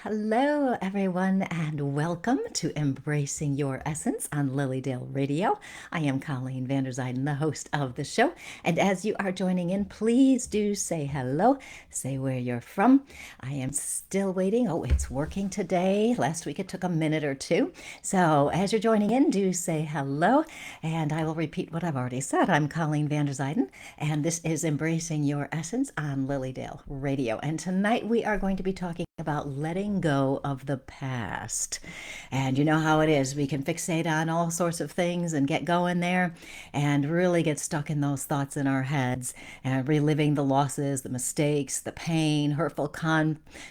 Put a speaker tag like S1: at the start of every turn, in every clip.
S1: Hello, everyone, and welcome to Embracing Your Essence on Lilydale Radio. I am Colleen Vanderzijden, the host of the show. And as you are joining in, please do say hello, say where you're from. I am still waiting. Oh, it's working today. Last week it took a minute or two. So as you're joining in, do say hello, and I will repeat what I've already said. I'm Colleen Vanderzijden, and this is Embracing Your Essence on Lilydale Radio. And tonight we are going to be talking about letting go of the past. And you know how it is. We can fixate on all sorts of things and get going there and really get stuck in those thoughts in our heads and reliving the losses, the mistakes, the pain, hurtful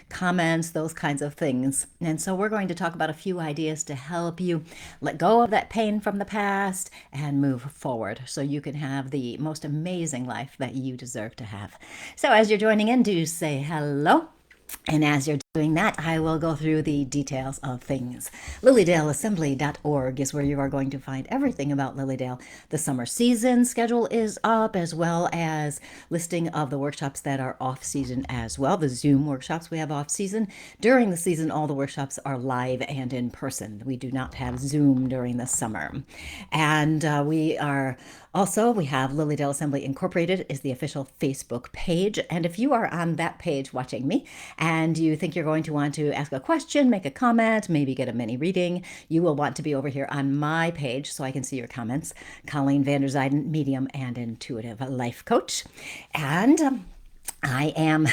S1: comments, those kinds of things. And so we're going to talk about a few ideas to help you let go of that pain from the past and move forward so you can have the most amazing life that you deserve to have. So as you're joining in, do say hello. And as you're doing that, I will go through the details of things. LilydaleAssembly.org is where you are going to find everything about Lilydale. The summer season schedule is up, as well as listing of the workshops that are off season as well. The Zoom workshops we have off season. During the season, all the workshops are live and in person. We do not have Zoom during the summer. And we have Lilydale Assembly Incorporated is the official Facebook page. And if you are on that page watching me and you think you're going to want to ask a question, make a comment, maybe get a mini reading, you will want to be over here on my page so I can see your comments. Colleen Vanderzijden, medium and intuitive life coach. And I am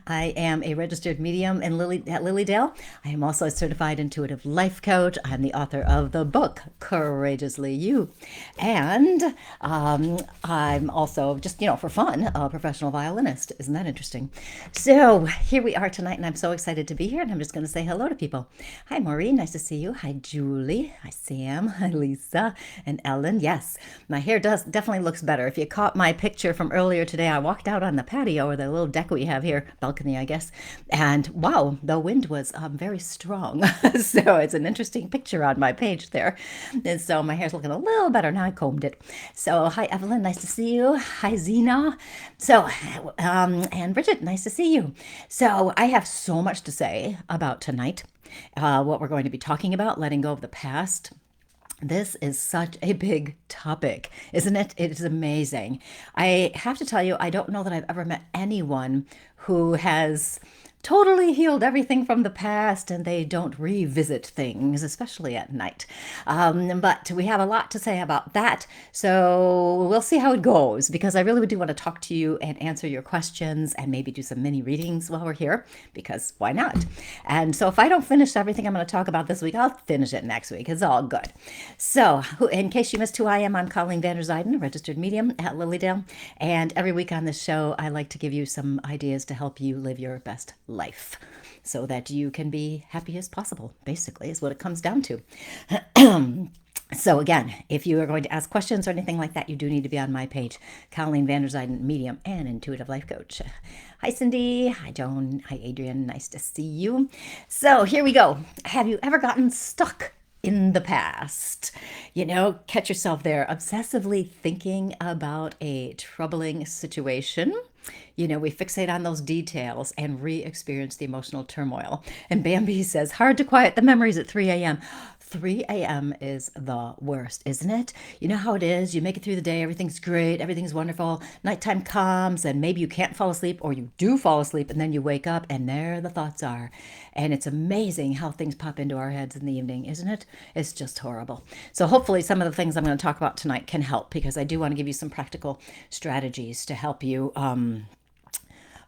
S1: I am a registered medium at Lilydale. I am also a certified intuitive life coach. I'm the author of the book Courageously You, and I'm also, just for fun, a professional violinist. Isn't that interesting? So here we are tonight, and I'm so excited to be here. And I'm just going to say hello to people. Hi, Maureen. Nice to see you. Hi, Julie. Hi, Sam. Hi, Lisa and Ellen. Yes, my hair definitely looks better. If you caught my picture from earlier today, I walked out on the patio, or the little deck we have here, balcony, I guess. And wow, the wind was very strong. So it's an interesting picture on my page there. And so my hair's looking a little better now. I combed it. So hi, Evelyn. Nice to see you. Hi, Zena. So, and Bridget, nice to see you. So I have so much to say about tonight. What we're going to be talking about, letting go of the past. This is such a big topic, isn't it? It is amazing. I have to tell you, I don't know that I've ever met anyone who has totally healed everything from the past and they don't revisit things, especially at night. But we have a lot to say about that. So we'll see how it goes, because I really do want to talk to you and answer your questions and maybe do some mini readings while we're here, because why not? And so if I don't finish everything I'm going to talk about this week, I'll finish it next week. It's all good. So in case you missed who I am, I'm Colleen Vanderzijden, registered medium at Lilydale. And every week on this show, I like to give you some ideas to help you live your best life so that you can be happy as possible, basically, is what it comes down to. So again, if you are going to ask questions or anything like that, you do need to be on my page, Colleen Vanderzijden, medium and intuitive life coach. Hi, Cindy. Hi, Joan. Hi, Adrian. Nice to see you. So here we go. Have you ever gotten stuck in the past? Catch yourself there, obsessively thinking about a troubling situation. We fixate on those details and re-experience the emotional turmoil. And Bambi says, hard to quiet the memories at 3 a.m. 3 a.m. is the worst, isn't it? You know how it is. You make it through the day. Everything's great. Everything's wonderful. Nighttime comes and maybe you can't fall asleep, or you do fall asleep, and then you wake up and there the thoughts are. And it's amazing how things pop into our heads in the evening, isn't it? It's just horrible. So hopefully some of the things I'm going to talk about tonight can help, because I do want to give you some practical strategies to help you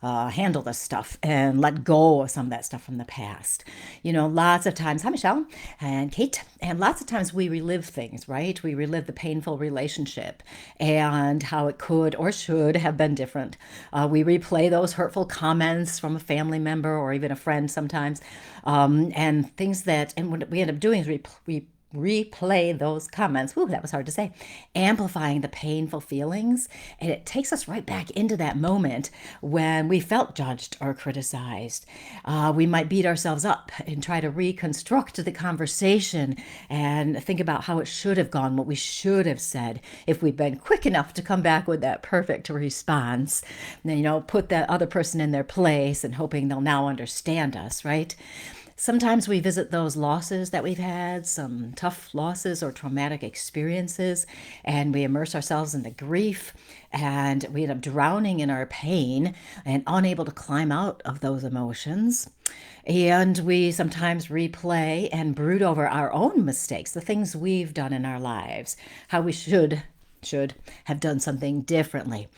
S1: handle this stuff and let go of some of that stuff from the past. Lots of times, hi Michelle and Kate, and lots of times we relive things, right? We relive the painful relationship and how it could or should have been different. We replay those hurtful comments from a family member or even a friend sometimes, and things that, and what we end up doing is we replay those comments. Whew, that was hard to say. Amplifying the painful feelings. And it takes us right back into that moment when we felt judged or criticized. We might beat ourselves up and try to reconstruct the conversation and think about how it should have gone, what we should have said if we'd been quick enough to come back with that perfect response. And, put that other person in their place and hoping they'll now understand us, right? Sometimes we visit those losses that we've had, some tough losses or traumatic experiences, and we immerse ourselves in the grief, and we end up drowning in our pain and unable to climb out of those emotions. And we sometimes replay and brood over our own mistakes, the things we've done in our lives, how we should have done something differently.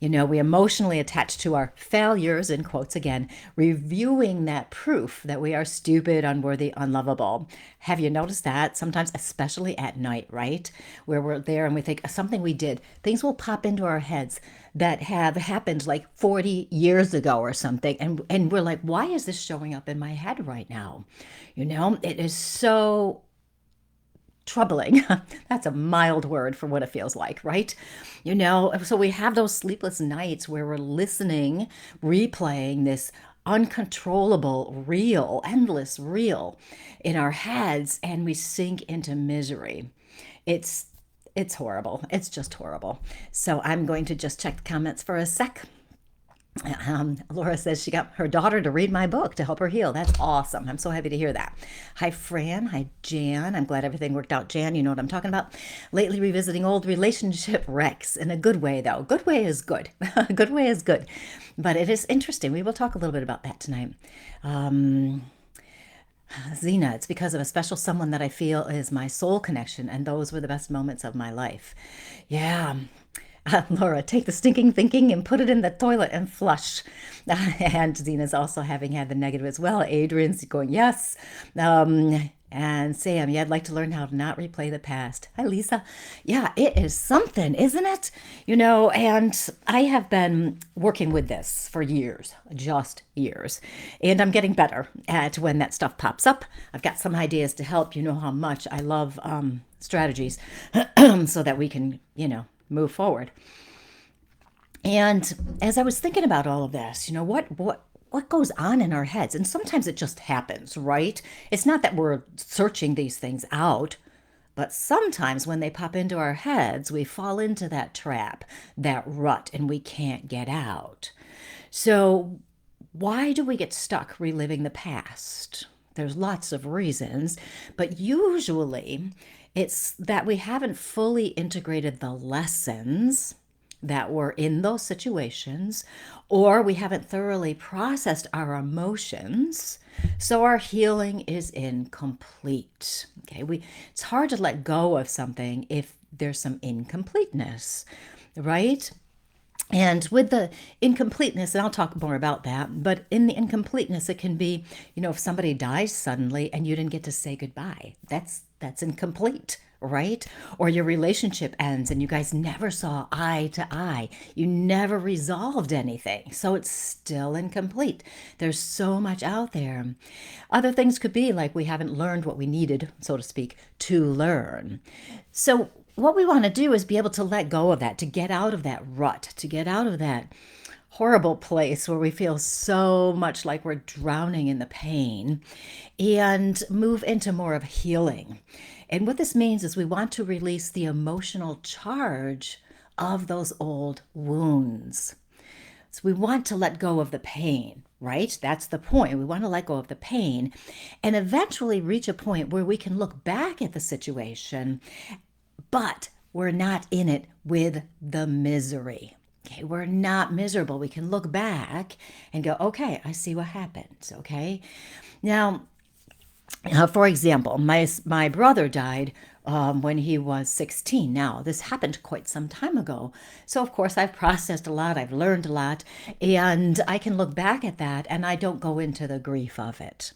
S1: We emotionally attach to our failures, in quotes again, reviewing that proof that we are stupid, unworthy, unlovable. Have you noticed that? Sometimes, especially at night, right? Where we're there and we think something we did, things will pop into our heads that have happened like 40 years ago or something. And we're like, why is this showing up in my head right now? It is so troubling. That's a mild word for what it feels like, right? So we have those sleepless nights where we're listening, replaying this uncontrollable reel, endless reel in our heads, and we sink into misery. It's horrible. It's just horrible. So I'm going to just check the comments for a sec. Laura says she got her daughter to read my book to help her heal. That's awesome. I'm so happy to hear that. Hi, Fran. Hi, Jan. I'm glad everything worked out. Jan, you know what I'm talking about. Lately revisiting old relationship wrecks in a good way, though. Good way is good. Good way is good. But it is interesting. We will talk a little bit about that tonight. Zena, it's because of a special someone that I feel is my soul connection, and those were the best moments of my life. Yeah. Laura, take the stinking thinking and put it in the toilet and flush. And Zena's also having had the negative as well. Adrian's going, yes. And Sam, yeah, I'd like to learn how to not replay the past. Hi, Lisa. Yeah, it is something, isn't it? And I have been working with this for years, just years. And I'm getting better at when that stuff pops up. I've got some ideas to help. You know how much I love strategies so that we can, move forward. And as I was thinking about all of this, what goes on in our heads? And sometimes it just happens, right? It's not that we're searching these things out, but sometimes when they pop into our heads, we fall into that trap, that rut, and we can't get out. So why do we get stuck reliving the past? There's lots of reasons, but usually it's that we haven't fully integrated the lessons that were in those situations, or we haven't thoroughly processed our emotions, so our healing is incomplete. Okay, it's hard to let go of something if there's some incompleteness, right? And with the incompleteness, and I'll talk more about that, but in the incompleteness, it can be, if somebody dies suddenly and you didn't get to say goodbye, that's incomplete, right? Or your relationship ends and you guys never saw eye to eye. You never resolved anything. So it's still incomplete. There's so much out there. Other things could be like we haven't learned what we needed, so to speak, to learn. So what we want to do is be able to let go of that, to get out of that rut, to get out of that horrible place where we feel so much like we're drowning in the pain, and move into more of healing. And what this means is we want to release the emotional charge of those old wounds. So we want to let go of the pain, right? That's the point. We want to let go of the pain and eventually reach a point where we can look back at the situation, but we're not in it with the misery. Okay, we're not miserable. We can look back and go, okay, I see what happened. Okay. Now, for example, my brother died when he was 16. Now, this happened quite some time ago. So, of course, I've processed a lot. I've learned a lot. And I can look back at that and I don't go into the grief of it.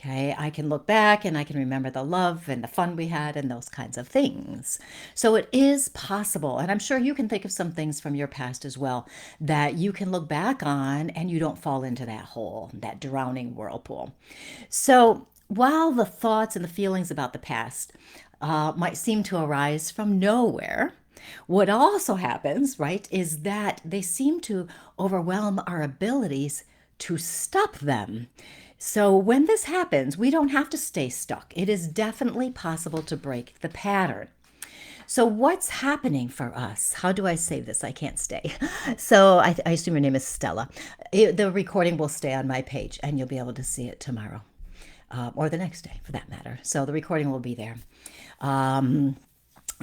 S1: Okay, I can look back and I can remember the love and the fun we had and those kinds of things. So it is possible, and I'm sure you can think of some things from your past as well that you can look back on and you don't fall into that hole, that drowning whirlpool. So while the thoughts and the feelings about the past might seem to arise from nowhere. What also happens, right, is that they seem to overwhelm our abilities to stop them. So when this happens, we don't have to stay stuck. It is definitely possible to break the pattern. So what's happening for us? How do I say this? I can't stay. So I assume your name is Stella. The recording will stay on my page and you'll be able to see it tomorrow, or the next day for that matter. So the recording will be there.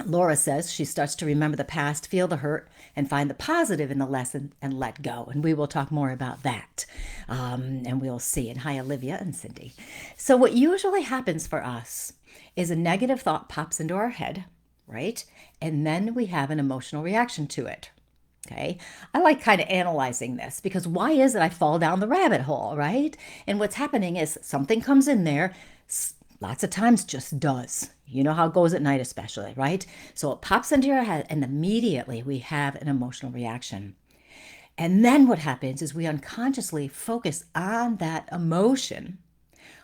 S1: Laura says she starts to remember the past, feel the hurt, and find the positive in the lesson and let go. And we will talk more about that. And we'll see. And hi, Olivia and Cindy. So what usually happens for us is a negative thought pops into our head, right? And then we have an emotional reaction to it. Okay. I like kind of analyzing this because why is it I fall down the rabbit hole, right? And what's happening is something comes in there, lots of times just does. You know how it goes at night, especially, right? So it pops into your head and immediately we have an emotional reaction. And then what happens is we unconsciously focus on that emotion,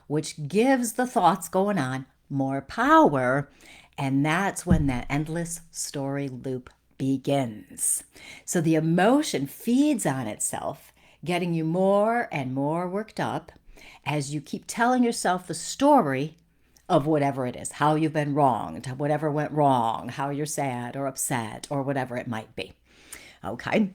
S1: which gives the thoughts going on more power. And that's when that endless story loop begins. So the emotion feeds on itself, getting you more and more worked up as you keep telling yourself the story of whatever it is, how you've been wronged, whatever went wrong, how you're sad or upset or whatever it might be. Okay.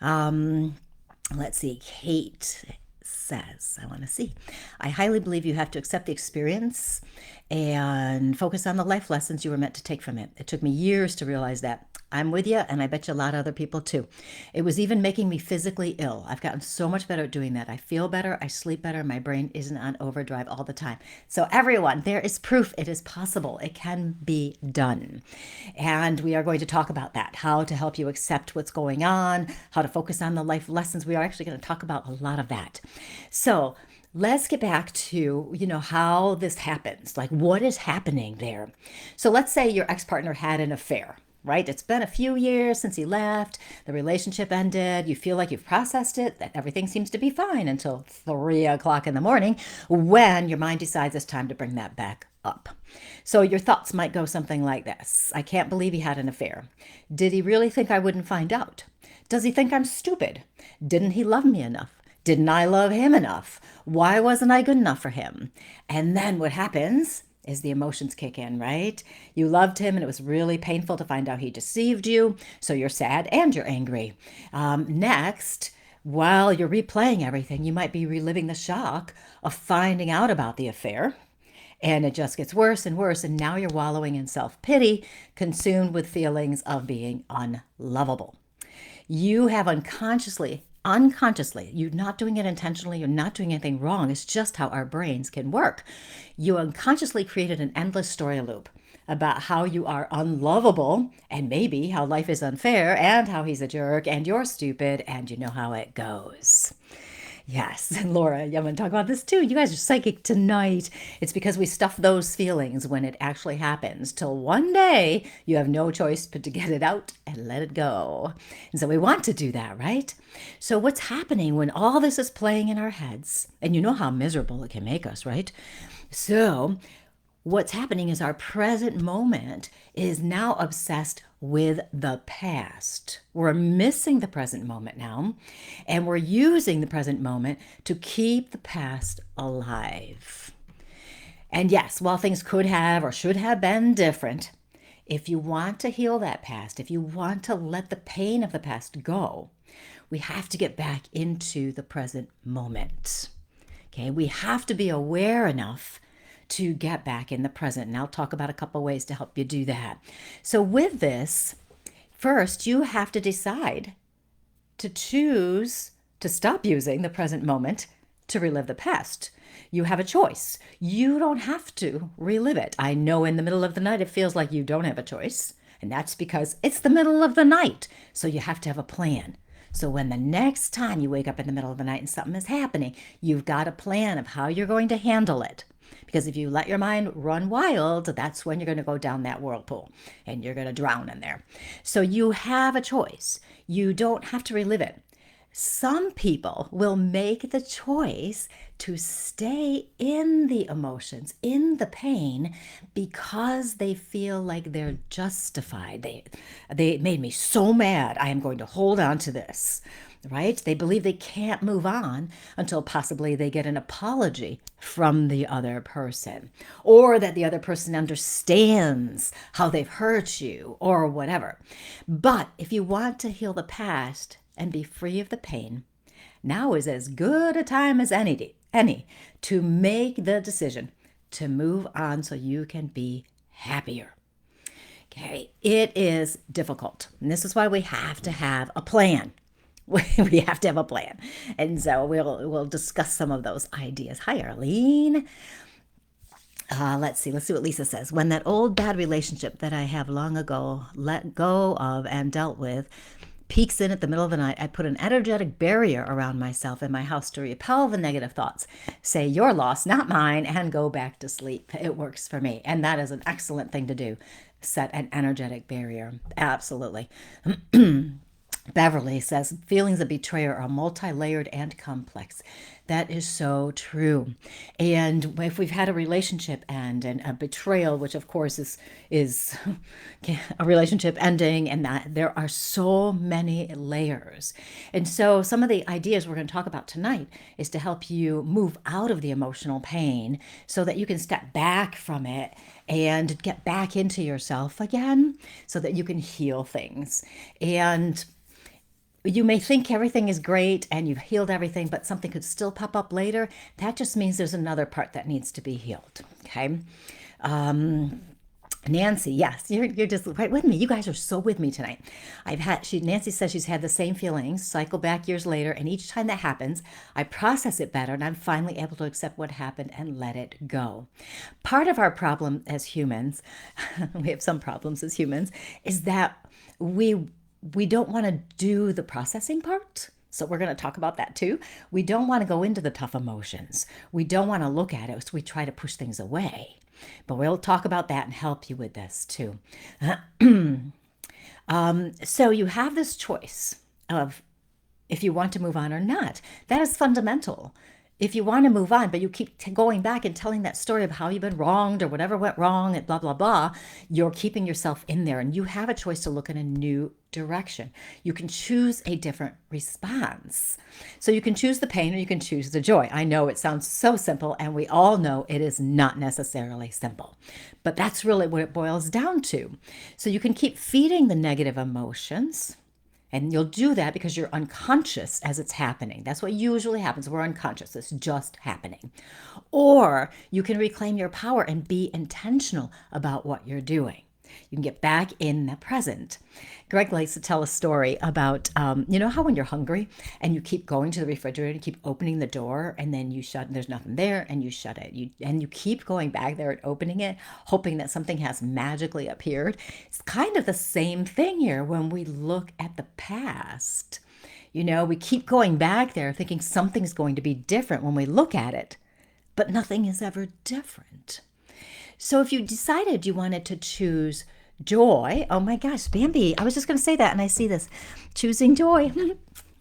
S1: Let's see. Kate says, I want to see. I highly believe you have to accept the experience and focus on the life lessons you were meant to take from it. It took me years to realize that. I'm with you, and I bet you a lot of other people too. It was even making me physically ill. I've gotten so much better at doing that. I feel better, I sleep better, my brain isn't on overdrive all the time. So everyone, there is proof it is possible. It can be done. And we are going to talk about that, how to help you accept what's going on, how to focus on the life lessons. We are actually going to talk about a lot of that. So let's get back to, how this happens, like what is happening there. So let's say your ex-partner had an affair, right? It's been a few years since he left, the relationship ended, you feel like you've processed it, that everything seems to be fine until 3 o'clock in the morning when your mind decides it's time to bring that back up. So your thoughts might go something like this. I can't believe he had an affair. Did he really think I wouldn't find out? Does he think I'm stupid? Didn't he love me enough? Didn't I love him enough? Why wasn't I good enough for him? And then what happens is the emotions kick in, right? You loved him and it was really painful to find out he deceived you. So you're sad and you're angry. Next, while you're replaying everything, you might be reliving the shock of finding out about the affair. And it just gets worse and worse. And now you're wallowing in self-pity, consumed with feelings of being unlovable. You have unconsciously, you're not doing it intentionally, you're not doing anything wrong. It's just how our brains can work. You unconsciously created an endless story loop about how you are unlovable and maybe how life is unfair and how he's a jerk and you're stupid and you know how it goes. Yes, and Laura, I'm going to talk about this too. You guys are psychic tonight. It's because we stuff those feelings when it actually happens till one day you have no choice but to get it out and let it go. And so we want to do that, right? So what's happening when all this is playing in our heads, and you know how miserable it can make us, right? So what's happening is our present moment is now obsessed with the past. We're missing the present moment now, and we're using the present moment to keep the past alive. And yes, while things could have or should have been different, if you want to heal that past, if you want to let the pain of the past go, we have to get back into the present moment. Okay, we have to be aware enough to get back in the present. And I'll talk about a couple ways to help you do that. So with this, first, you have to decide to choose to stop using the present moment to relive the past. You have a choice. You don't have to relive it. I know in the middle of the night, it feels like you don't have a choice. And that's because it's the middle of the night. So you have to have a plan. So when the next time you wake up in the middle of the night and something is happening, you've got a plan of how you're going to handle it. Because if you let your mind run wild, that's when you're going to go down that whirlpool and you're going to drown in there. So you have a choice. You don't have to relive it. Some people will make the choice to stay in the emotions, in the pain, because they feel like they're justified. They made me so mad. I am going to hold on to this, right? They believe they can't move on until possibly they get an apology from the other person, or that the other person understands how they've hurt you or whatever. But if you want to heal the past and be free of the pain, now is as good a time as any to make the decision to move on so you can be happier. Okay, it is difficult. And this is why we have to have a plan. We have to have a plan. And so we'll discuss some of those ideas. Hi, Arlene. Let's see what Lisa says. When that old bad relationship that I have long ago let go of and dealt with peeks in at the middle of the night, I put an energetic barrier around myself and my house to repel the negative thoughts. Say, your loss, not mine, and go back to sleep. It works for me. And that is an excellent thing to do. Set an energetic barrier. Absolutely. Beverly says, feelings of betrayal are multi-layered and complex. That is so true. And if we've had a relationship end and a betrayal, which of course is a relationship ending, and that there are so many layers. And so some of the ideas we're going to talk about tonight is to help you move out of the emotional pain so that you can step back from it and get back into yourself again so that you can heal things. And you may think everything is great and you've healed everything, but something could still pop up later. That just means there's another part that needs to be healed. Okay. Nancy, yes, you're just right with me. You guys are so with me tonight. Nancy says she's had the same feelings, cycle back years later, and each time that happens, I process it better and I'm finally able to accept what happened and let it go. Part of our problem as humans, we have some problems as humans, is that we don't want to do the processing part. So we're going to talk about that too. We don't want to go into the tough emotions. We don't want to look at it. So we try to push things away. But we'll talk about that and help you with this too. So you have this choice of if you want to move on or not. That is fundamental. If you want to move on, but you keep going back and telling that story of how you've been wronged or whatever went wrong and blah, blah, blah, you're keeping yourself in there and you have a choice to look in a new direction. You can choose a different response. So you can choose the pain or you can choose the joy. I know it sounds so simple and we all know it is not necessarily simple, but that's really what it boils down to. So you can keep feeding the negative emotions. And you'll do that because you're unconscious as it's happening. That's what usually happens. We're unconscious. It's just happening. Or you can reclaim your power and be intentional about what you're doing. You can get back in the present. Greg likes to tell a story about, you know how when you're hungry and you keep going to the refrigerator and keep opening the door and then you shut, and there's nothing there and you shut it. And you keep going back there and opening it, hoping that something has magically appeared. It's kind of the same thing here when we look at the past. You know, we keep going back there thinking something's going to be different when we look at it, but nothing is ever different. So if you decided you wanted to choose joy, oh my gosh, Bambi, I was just going to say that and I see this. Choosing joy.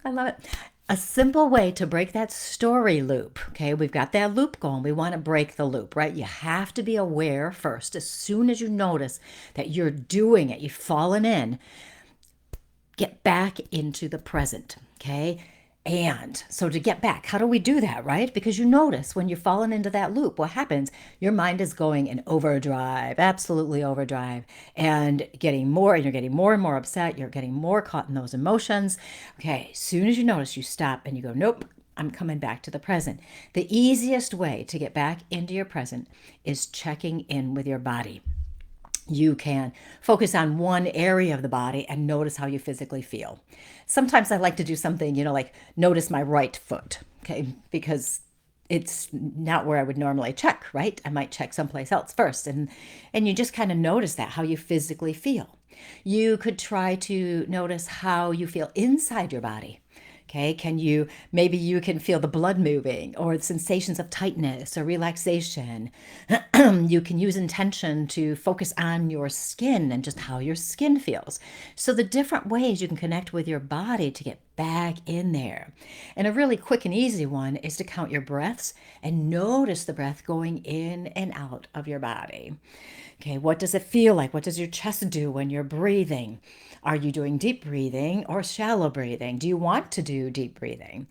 S1: I love it. A simple way to break that story loop. Okay, we've got that loop going. We want to break the loop, right? You have to be aware first. As soon as you notice that you're doing it, you've fallen in, get back into the present. Okay. And so to get back, how do we do that, right? Because you notice when you're falling into that loop, what happens? Your mind is going in overdrive, absolutely overdrive, and you're getting more and more upset. You're getting more caught in those emotions. Okay, as soon as you notice, you stop and you go, nope, I'm coming back to the present. The easiest way to get back into your present is checking in with your body. You can focus on one area of the body and notice how you physically feel. Sometimes I like to do something, like notice my right foot, okay? Because it's not where I would normally check, right? I might check someplace else first. And you just kind of notice that, how you physically feel. You could try to notice how you feel inside your body. Okay, maybe you can feel the blood moving or sensations of tightness or relaxation. You can use intention to focus on your skin and just how your skin feels. So, the different ways you can connect with your body to get back in there. And a really quick and easy one is to count your breaths and notice the breath going in and out of your body. Okay, what does it feel like? What does your chest do when you're breathing? Are you doing deep breathing or shallow breathing? Do you want to do deep breathing?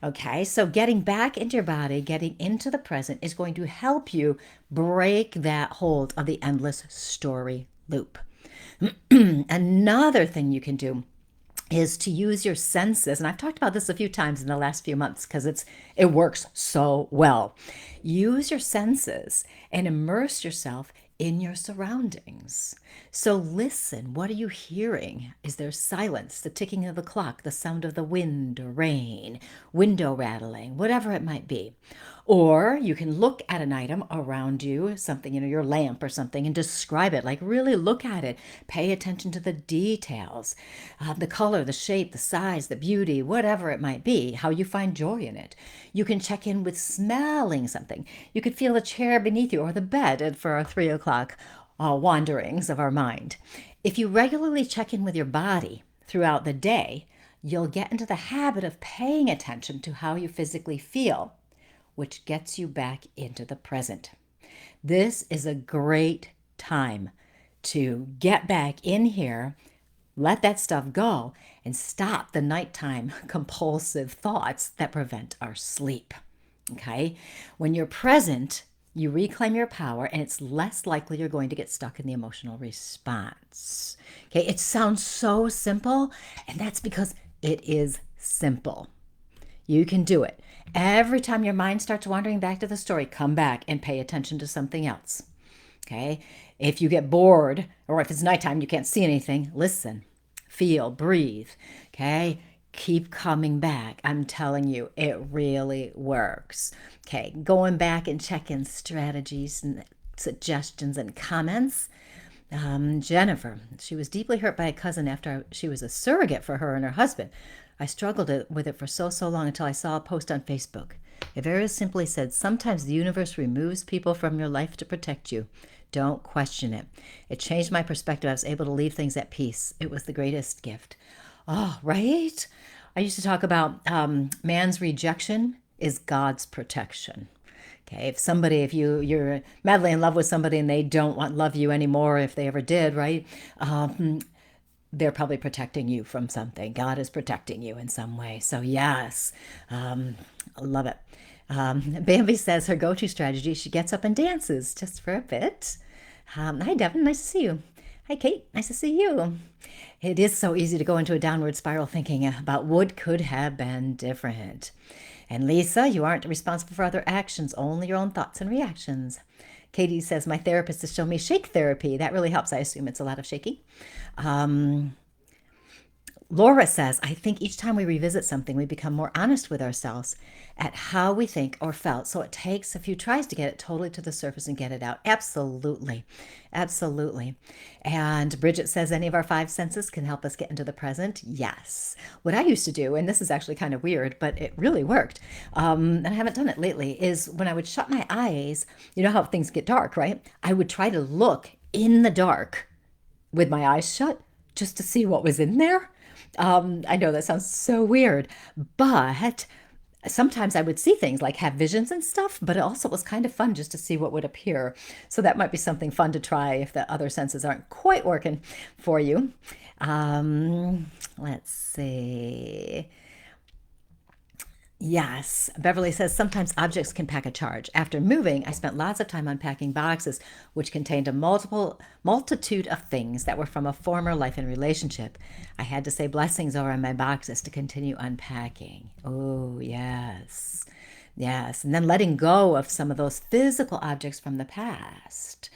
S1: Okay, so getting back into your body, getting into the present is going to help you break that hold of the endless story loop. Another thing you can do is to use your senses, and I've talked about this a few times in the last few months because it works so well. Use your senses and immerse yourself in your surroundings. So listen, what are you hearing? Is there silence, the ticking of the clock, the sound of the wind or rain, window rattling, whatever it might be? Or you can look at an item around you, something, your lamp or something, and describe it. Like really look at it. Pay attention to the details, the color, the shape, the size, the beauty, whatever it might be, how you find joy in it. You can check in with smelling something. You could feel the chair beneath you or the bed for our 3 o'clock wanderings of our mind. If you regularly check in with your body throughout the day, you'll get into the habit of paying attention to how you physically feel, which gets you back into the present. This is a great time to get back in here, let that stuff go, and stop the nighttime compulsive thoughts that prevent our sleep. Okay? When you're present, you reclaim your power, and it's less likely you're going to get stuck in the emotional response. Okay? It sounds so simple, and that's because it is simple. You can do it. Every time your mind starts wandering back to the story, come back and pay attention to something else. Okay? If you get bored, or if it's nighttime, you can't see anything, listen, feel, breathe. Okay? Keep coming back. I'm telling you, it really works. Okay? Going back and checking strategies and suggestions and comments. Jennifer, she was deeply hurt by a cousin after she was a surrogate for her and her husband. I struggled with it for so long until I saw a post on Facebook. It very simply said, sometimes the universe removes people from your life to protect you. Don't question it. It changed my perspective. I was able to leave things at peace. It was the greatest gift. Oh, right? I used to talk about man's rejection is God's protection. Okay, if you're madly in love with somebody and they don't love you anymore, if they ever did, right? They're probably protecting you from something. God is protecting you in some way. So yes, I love it. Bambi says her go-to strategy, she gets up and dances just for a bit. Hi, Devin. Nice to see you. Hi, Kate. Nice to see you. It is so easy to go into a downward spiral thinking about what could have been different. And Lisa, you aren't responsible for other actions, only your own thoughts and reactions. Katie says, my therapist has shown me shake therapy. That really helps. I assume it's a lot of shaking. Laura says, I think each time we revisit something, we become more honest with ourselves at how we think or felt. So it takes a few tries to get it totally to the surface and get it out. Absolutely. Absolutely. And Bridget says, any of our 5 senses can help us get into the present. Yes. What I used to do, and this is actually kind of weird, but it really worked, and I haven't done it lately, is when I would shut my eyes, you know how things get dark, right? I would try to look in the dark with my eyes shut just to see what was in there. I know that sounds so weird, but sometimes I would see things like have visions and stuff, but it also was kind of fun just to see what would appear. So that might be something fun to try if the other senses aren't quite working for you. Let's see. Yes, Beverly says sometimes objects can pack a charge. After moving, I spent lots of time unpacking boxes, which contained a multitude of things that were from a former life and relationship. I had to say blessings over my boxes to continue unpacking. Oh, yes. Yes. And then letting go of some of those physical objects from the past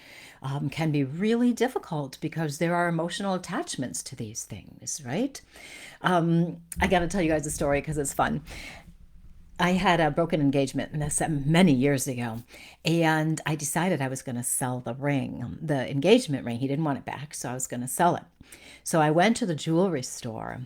S1: can be really difficult because there are emotional attachments to these things, right? I got to tell you guys a story because it's fun. I had a broken engagement and this many years ago, and I decided I was going to sell the ring, the engagement ring. He didn't want it back, so I was going to sell it. So I went to the jewelry store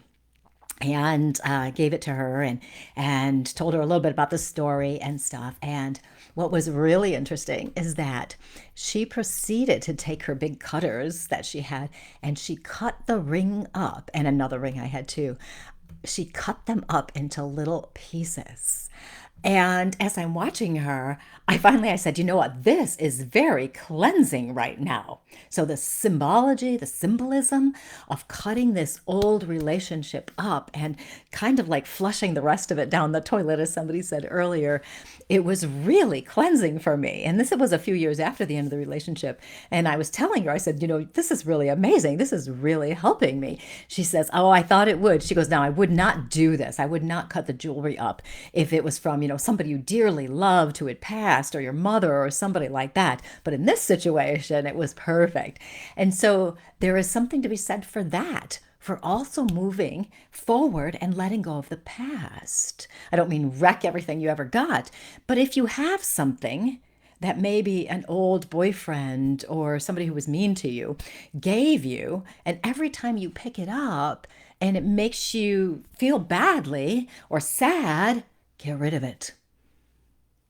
S1: and gave it to her and told her a little bit about the story and stuff. And what was really interesting is that she proceeded to take her big cutters that she had and she cut the ring up, and another ring I had too. She cut them up into little pieces. And as I'm watching her, I said, you know what? This is very cleansing right now. So the symbology, the symbolism of cutting this old relationship up and kind of like flushing the rest of it down the toilet, as somebody said earlier, it was really cleansing for me. And this was a few years after the end of the relationship. And I was telling her, I said, you know, this is really amazing. This is really helping me. She says, oh, I thought it would. She goes, no, I would not do this. I would not cut the jewelry up if it was from, somebody you dearly loved who had passed, or your mother or somebody like that. But in this situation, it was perfect. And so there is something to be said for that, for also moving forward and letting go of the past. I don't mean wreck everything you ever got, but if you have something that maybe an old boyfriend or somebody who was mean to you gave you, and every time you pick it up and it makes you feel badly or sad, get rid of it.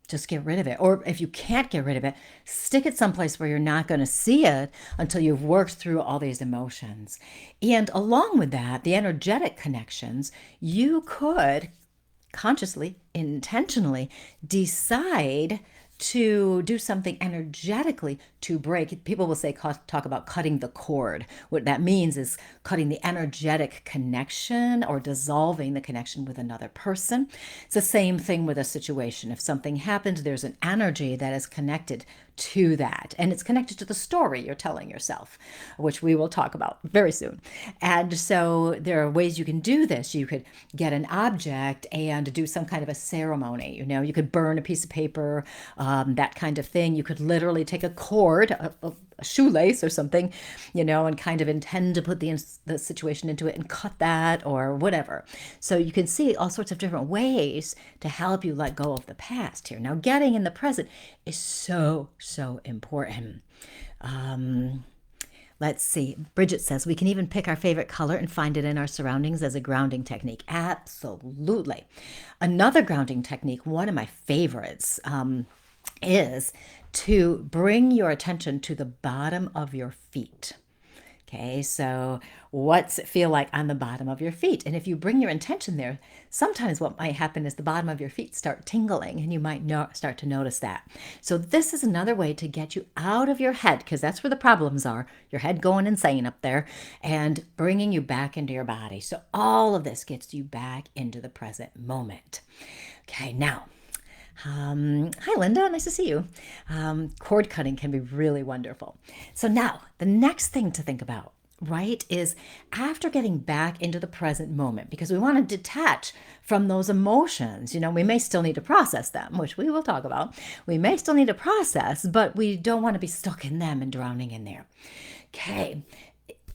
S1: Just get rid of it. Or if you can't get rid of it, stick it someplace where you're not going to see it until you've worked through all these emotions. And along with that, the energetic connections, you could consciously, intentionally decide to do something energetically to break. People will say, talk about cutting the cord. What that means is cutting the energetic connection or dissolving the connection with another person. It's the same thing with a situation. If something happens, there's an energy that is connected to that. And it's connected to the story you're telling yourself, which we will talk about very soon. And so there are ways you can do this. You could get an object and do some kind of a ceremony. You could burn a piece of paper, that kind of thing. You could literally take a cord, a shoelace or something, and kind of intend to put the situation into it and cut that or whatever. So you can see all sorts of different ways to help you let go of the past here. Now, getting in the present is so, so important. Let's see. Bridget says, we can even pick our favorite color and find it in our surroundings as a grounding technique. Absolutely. Another grounding technique, one of my favorites, is to bring your attention to the bottom of your feet. Okay, so what's it feel like on the bottom of your feet? And if you bring your intention there, sometimes what might happen is the bottom of your feet start tingling, and you might start to notice that. So this is another way to get you out of your head, because that's where the problems are, your head going insane up there, and bringing you back into your body. So all of this gets you back into the present moment. Okay, now, hi, Linda. Nice to see you. Cord cutting can be really wonderful. So now the next thing to think about, right, is after getting back into the present moment, because we want to detach from those emotions. We may still need to process them, which we will talk about. We may still need to process, but we don't want to be stuck in them and drowning in there. Okay.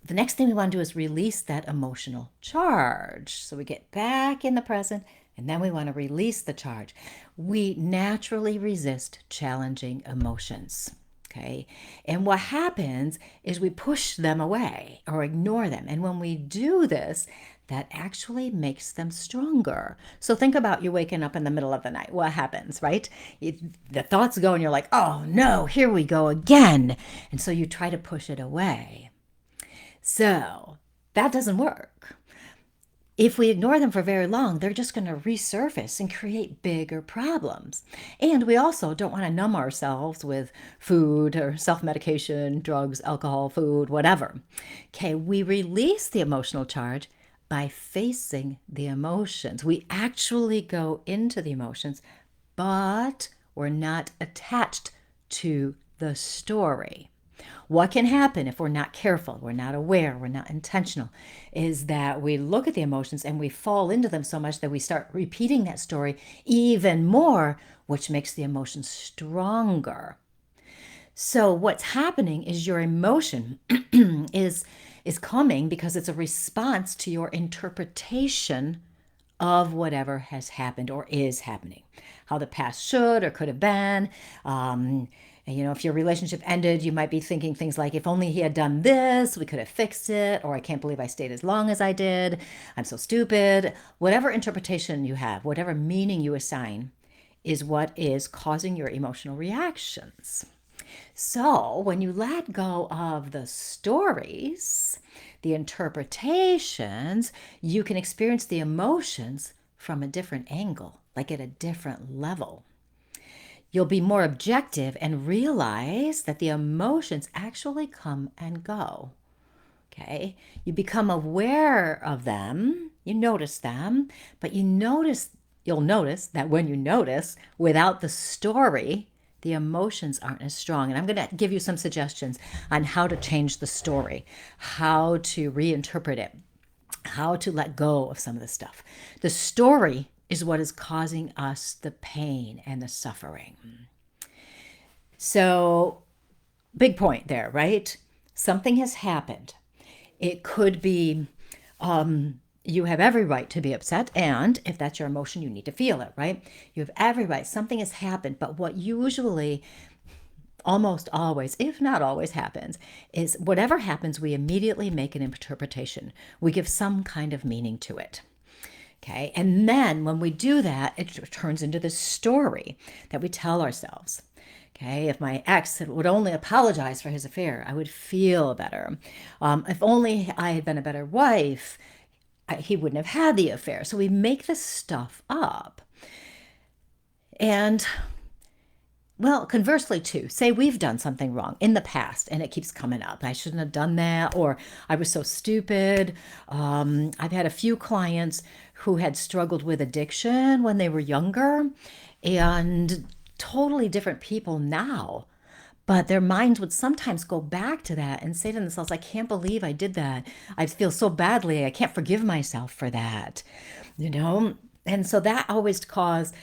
S1: The next thing we want to do is release that emotional charge. So we get back in the present, and then we want to release the charge. We naturally resist challenging emotions. Okay. And what happens is we push them away or ignore them. And when we do this, that actually makes them stronger. So think about you waking up in the middle of the night. What happens, right? The thoughts go and you're like, oh no, here we go again. And so you try to push it away. So that doesn't work. If we ignore them for very long, they're just going to resurface and create bigger problems. And we also don't want to numb ourselves with food or self-medication, drugs, alcohol, food, whatever. Okay, we release the emotional charge by facing the emotions. We actually go into the emotions, but we're not attached to the story. What can happen if we're not careful, we're not aware, we're not intentional, is that we look at the emotions and we fall into them so much that we start repeating that story even more, which makes the emotions stronger. So what's happening is your emotion is coming because it's a response to your interpretation of whatever has happened or is happening, how the past should or could have been. And, if your relationship ended, you might be thinking things like, if only he had done this, we could have fixed it, or I can't believe I stayed as long as I did. I'm so stupid. Whatever interpretation you have, whatever meaning you assign, is what is causing your emotional reactions. So when you let go of the stories, the interpretations, you can experience the emotions from a different angle, like at a different level. You'll be more objective and realize that the emotions actually come and go. Okay? You become aware of them, you notice them, but you'll notice that when you notice without the story, the emotions aren't as strong. And I'm going to give you some suggestions on how to change the story, how to reinterpret it, how to let go of some of the stuff. The story is what is causing us the pain and the suffering. So, big point there, right? Something has happened. It could be you have every right to be upset, and if that's your emotion, you need to feel it, right? You have every right. Something has happened, but what usually, almost always, if not always happens, is whatever happens, we immediately make an interpretation. We give some kind of meaning to it. Okay, and then when we do that, it turns into this story that we tell ourselves. Okay, if my ex would only apologize for his affair, I would feel better. If only I had been a better wife, he wouldn't have had the affair. So we make this stuff up. And, well, conversely, too, say we've done something wrong in the past and it keeps coming up. I shouldn't have done that, or I was so stupid. I've had a few clients who had struggled with addiction when they were younger, and totally different people now. But their minds would sometimes go back to that and say to themselves, I can't believe I did that. I feel so badly. I can't forgive myself for that. You know? And so that always caused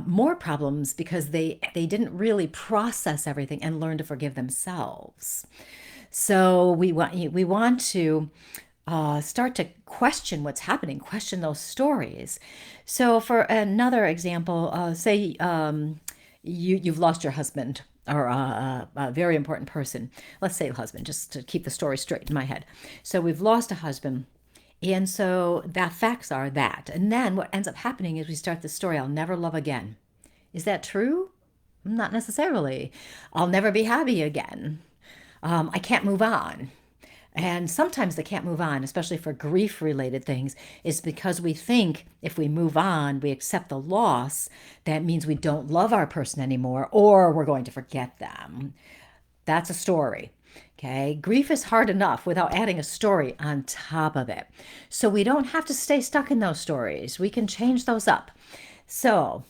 S1: more problems because they didn't really process everything and learn to forgive themselves. So we want to start to question what's happening, question those stories. So for another example, say you've lost your husband or a very important person. Let's say husband, just to keep the story straight in my head. So we've lost a husband. And so the facts are that. And then what ends up happening is we start the story, I'll never love again. Is that true? Not necessarily. I'll never be happy again. I can't move on. And sometimes they can't move on, especially for grief related things, is because we think if we move on, we accept the loss, that means we don't love our person anymore, or we're going to forget them. That's a story. Okay. Grief is hard enough without adding a story on top of it. So we don't have to stay stuck in those stories. We can change those up. So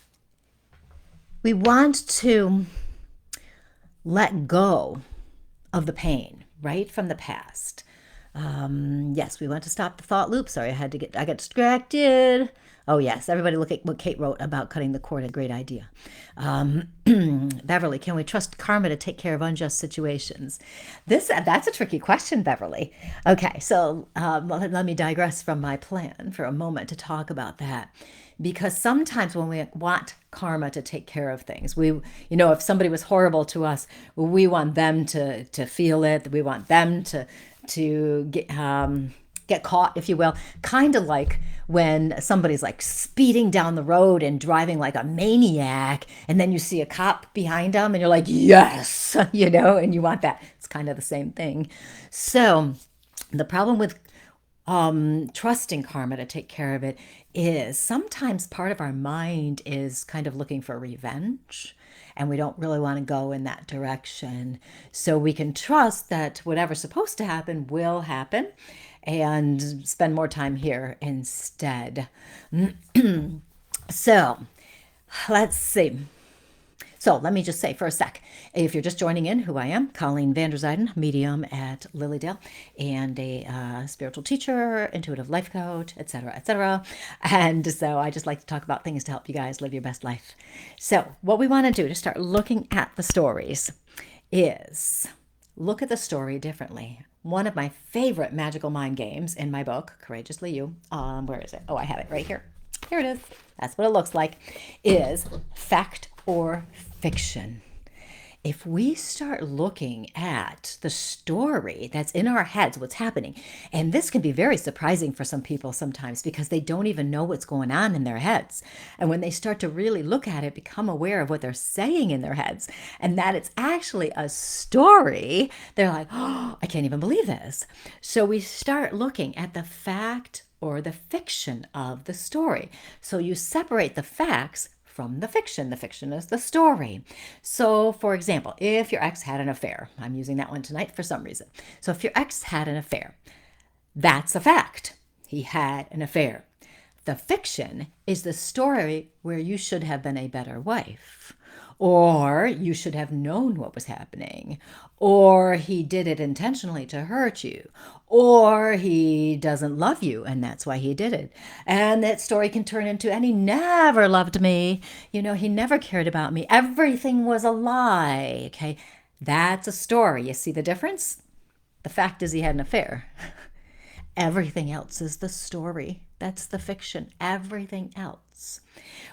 S1: we want to let go of the pain, right, from the past. Yes, we want to stop the thought loop. Sorry, I got distracted. Oh, yes, everybody look at what Kate wrote about cutting the cord. A great idea. Beverly, can we trust karma to take care of unjust situations? That's a tricky question, Beverly. Okay, so let me digress from my plan for a moment to talk about that. Because sometimes when we want karma to take care of things, if somebody was horrible to us, we want them to feel it. We want them to get caught, if you will. Kind of like when somebody's like speeding down the road and driving like a maniac, and then you see a cop behind them, and you're like, yes, and you want that. It's kind of the same thing. So the problem with trusting karma to take care of it is sometimes part of our mind is kind of looking for revenge, and we don't really want to go in that direction. So we can trust that whatever's supposed to happen will happen and spend more time here instead. So let's see. So let me just say for a sec, if you're just joining in, who I am, Colleen van der Zijden, medium at Lilydale, and a spiritual teacher, intuitive life coach, etc., etc. And so I just like to talk about things to help you guys live your best life. So what we want to do to start looking at the stories is look at the story differently. One of my favorite magical mind games in my book, Courageously You, where is it? Oh, I have it right here. Here it is. That's what it looks like, is fact or fiction. if we start looking at the story that's in our heads, what's happening, and this can be very surprising for some people sometimes because they don't even know what's going on in their heads. And when they start to really look at it, become aware of what they're saying in their heads, and that it's actually a story, they're like, oh, I can't even believe this. So we start looking at the fact or the fiction of the story. So you separate the facts from the fiction. The fiction is the story. So, for example, if your ex had an affair, I'm using that one tonight for some reason. So, if your ex had an affair, that's a fact. He had an affair. The fiction is the story where you should have been a better wife, or you should have known what was happening, or he did it intentionally to hurt you, or he doesn't love you and that's why he did it. And that story can turn into, and he never loved me. He never cared about me. Everything was a lie. Okay. That's a story. You see the difference? The fact is he had an affair. Everything else is the story. That's the fiction. Everything else.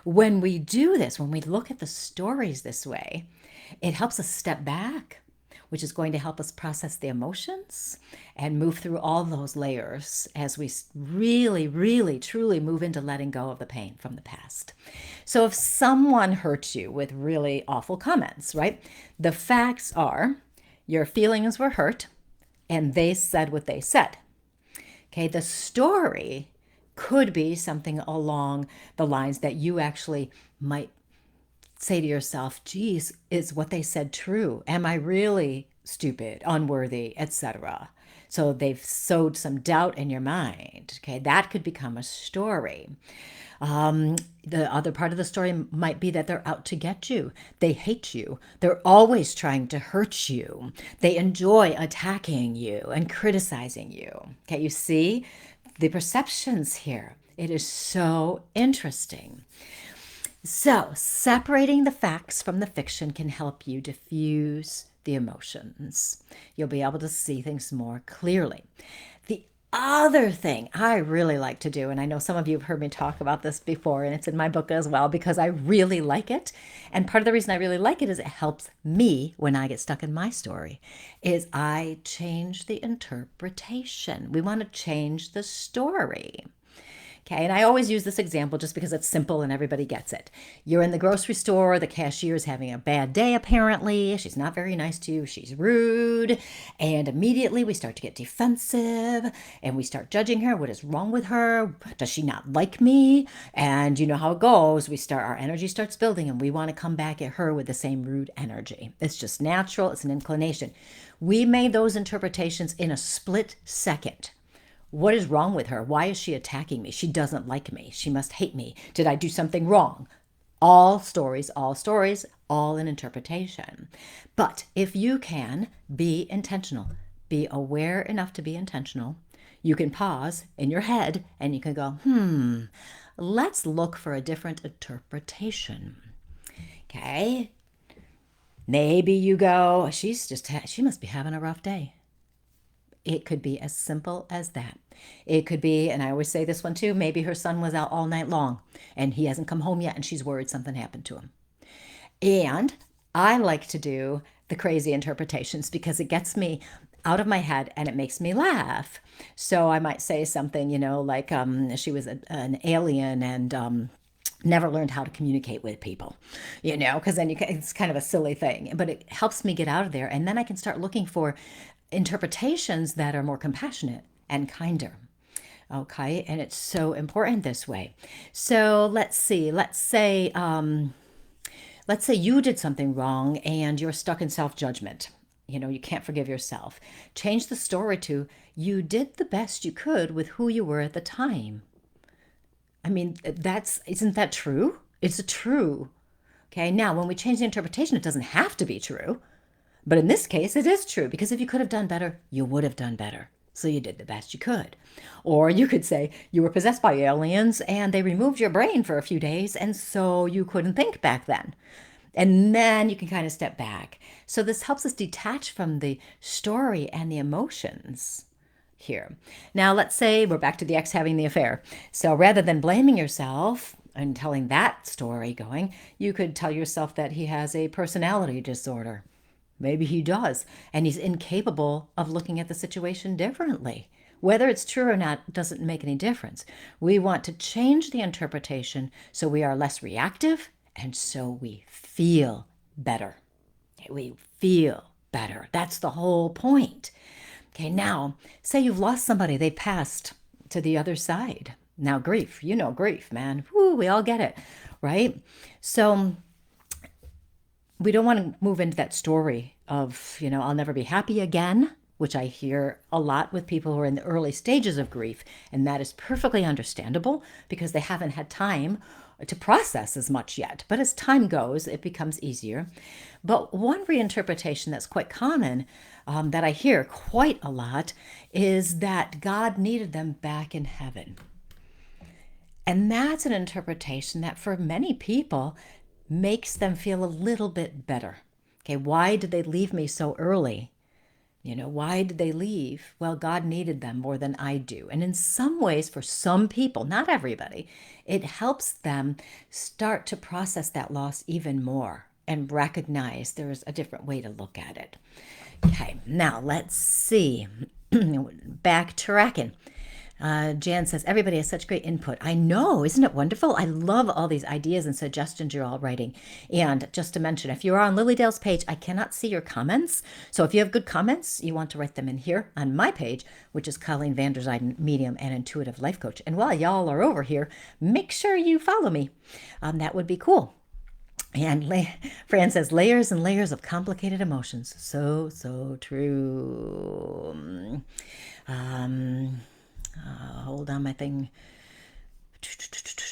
S1: When we do this, when we look at the stories this way, it helps us step back, which is going to help us process the emotions and move through all those layers as we really, really, truly move into letting go of the pain from the past. So if someone hurts you with really awful comments, right? The facts are your feelings were hurt and they said what they said. Okay, the story could be something along the lines that you actually might say to yourself, geez, is what they said true? Am I really stupid, unworthy, etc.? So they've sowed some doubt in your mind. Okay, that could become a story. The other part of the story might be that they're out to get you. They hate you. They're always trying to hurt you. They enjoy attacking you and criticizing you. Okay, you see the perceptions here. It is so interesting. So, separating the facts from the fiction can help you diffuse the emotions. You'll be able to see things more clearly. The other thing I really like to do, and I know some of you have heard me talk about this before, and it's in my book as well because I really like it. And part of the reason I really like it is it helps me when I get stuck in my story, is I change the interpretation. We want to change the story. Okay, and I always use this example just because it's simple and everybody gets it. You're in the grocery store, the cashier is having a bad day apparently. She's not very nice to you, she's rude, and immediately we start to get defensive and we start judging her. What is wrong with her? Does she not like me? And you know how it goes. Our energy starts building and we want to come back at her with the same rude energy. It's just natural, it's an inclination. We made those interpretations in a split second. What is wrong with her? Why is she attacking me? She doesn't like me. She must hate me. Did I do something wrong? All stories, all an interpretation. But if you can be intentional, be aware enough to be intentional, you can pause in your head and you can go, let's look for a different interpretation. Okay? Maybe you go, she must be having a rough day. It could be as simple as that. It could be, and I always say this one too, maybe her son was out all night long and he hasn't come home yet and she's worried something happened to him. And I like to do the crazy interpretations because it gets me out of my head and it makes me laugh. So I might say something, like she was an alien and never learned how to communicate with people, because then it's kind of a silly thing, but it helps me get out of there. And then I can start looking for interpretations that are more compassionate and kinder. Okay, and it's so important this way. So let's see. Let's say you did something wrong and you're stuck in self-judgment. You can't forgive yourself. Change the story to you did the best you could with who you were at the time. I mean, isn't that true? It's true. Okay, now when we change the interpretation, it doesn't have to be true. But in this case, it is true because if you could have done better, you would have done better. So you did the best you could. Or you could say you were possessed by aliens and they removed your brain for a few days and so you couldn't think back then. And then you can kind of step back. So this helps us detach from the story and the emotions here. Now, let's say we're back to the ex having the affair. So rather than blaming yourself and telling that story going, you could tell yourself that he has a personality disorder. Maybe he does, and he's incapable of looking at the situation differently. Whether it's true or not doesn't make any difference. We want to change the interpretation so we are less reactive and so we feel better. We feel better. That's the whole point. Okay, now, say you've lost somebody, they passed to the other side. Now, grief, grief, man. Woo, we all get it, right? So, we don't want to move into that story of, I'll never be happy again, which I hear a lot with people who are in the early stages of grief. And that is perfectly understandable because they haven't had time to process as much yet. But as time goes, it becomes easier. But one reinterpretation that's quite common, that I hear quite a lot, is that God needed them back in heaven. And that's an interpretation that for many people makes them feel a little bit better. Okay, why did they leave me so early? Why did they leave? Well, God needed them more than I do. And in some ways, for some people, not everybody, it helps them start to process that loss even more and recognize there's a different way to look at it. Okay, now let's see. Backtracking. Jan says, everybody has such great input. I know, isn't it wonderful? I love all these ideas and suggestions you're all writing. And just to mention, if you are on Lily Dale's page, I cannot see your comments. So if you have good comments, you want to write them in here on my page, which is Colleen Vander Zijden, Medium and Intuitive Life Coach. And while y'all are over here, make sure you follow me. That would be cool. And Fran says, layers and layers of complicated emotions. So, so true. Hold on, my thing.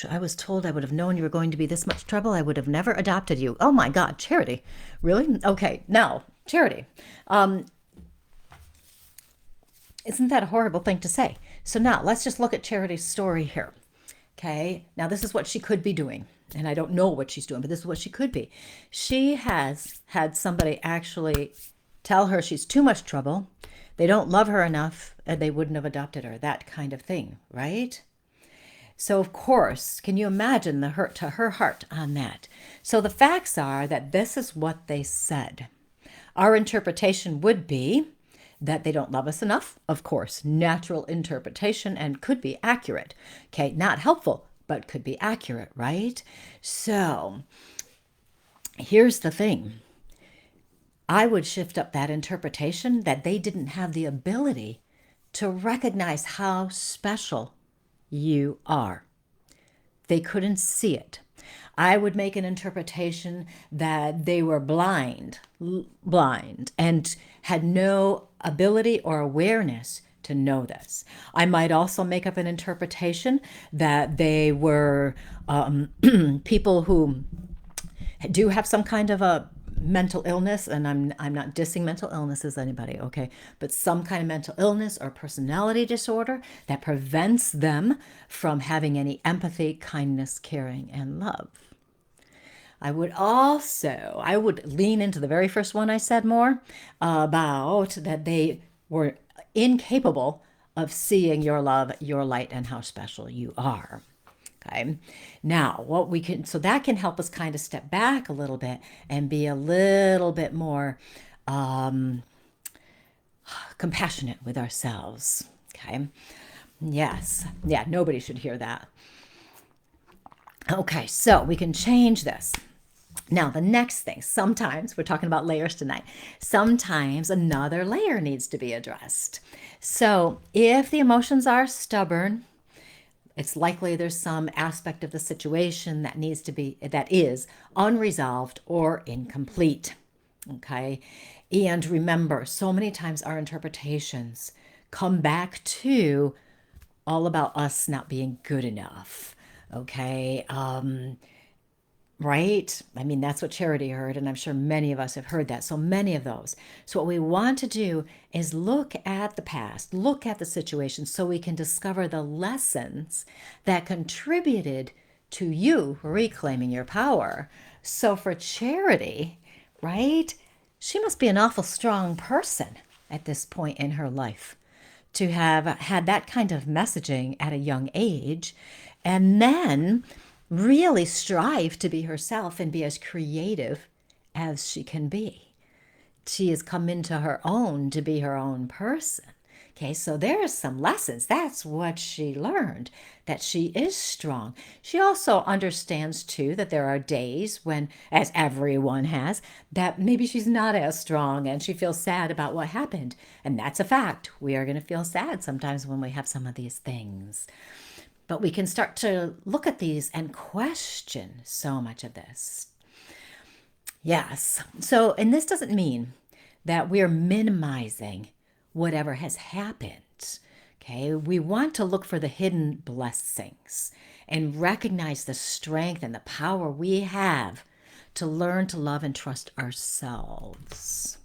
S1: I was told I would have known you were going to be this much trouble. I would have never adopted you. Oh my God, Charity. Really? Okay, now, Charity. Isn't that a horrible thing to say? So now, let's just look at Charity's story here. Okay, now this is what she could be doing. And I don't know what she's doing, but this is what she could be. She has had somebody actually tell her she's too much trouble. They don't love her enough, and they wouldn't have adopted her, that kind of thing, right? So, of course, can you imagine the hurt to her heart on that? So the facts are that this is what they said. Our interpretation would be that they don't love us enough, of course, natural interpretation, and could be accurate. Okay, not helpful, but could be accurate, right? So here's the thing. I would shift up that interpretation that they didn't have the ability to recognize how special you are. They couldn't see it. I would make an interpretation that they were blind, and had no ability or awareness to know this. I might also make up an interpretation that they were people who do have some kind of a mental illness, and I'm not dissing mental illnesses, anybody, okay, but some kind of mental illness or personality disorder that prevents them from having any empathy, kindness, caring, and love. I would lean into the very first one I said more about that they were incapable of seeing your love, your light, and how special you are. Okay. Now, so that can help us kind of step back a little bit and be a little bit more compassionate with ourselves. Okay. Yes. Yeah, nobody should hear that. Okay, so we can change this. Now, the next thing, sometimes, we're talking about layers tonight, sometimes another layer needs to be addressed. So if the emotions are stubborn, it's likely there's some aspect of the situation that is unresolved or incomplete. Okay. And remember, so many times our interpretations come back to all about us not being good enough. Okay. Right? I mean, that's what Charity heard, and I'm sure many of us have heard that. So many of those. So what we want to do is look at the past, look at the situation so we can discover the lessons that contributed to you reclaiming your power. So for Charity, right, she must be an awful strong person at this point in her life to have had that kind of messaging at a young age, and then really strive to be herself and be as creative as she can be. she has come into her own to be her own person. Okay, so there's some lessons. That's what she learned, that she is strong. She also understands too that there are days when, as everyone has, that maybe she's not as strong and she feels sad about what happened. And that's a fact. We are going to feel sad sometimes when we have some of these things. But we can start to look at these and question so much of this. Yes. So, and this doesn't mean that we're minimizing whatever has happened. Okay. We want to look for the hidden blessings and recognize the strength and the power we have to learn to love and trust ourselves.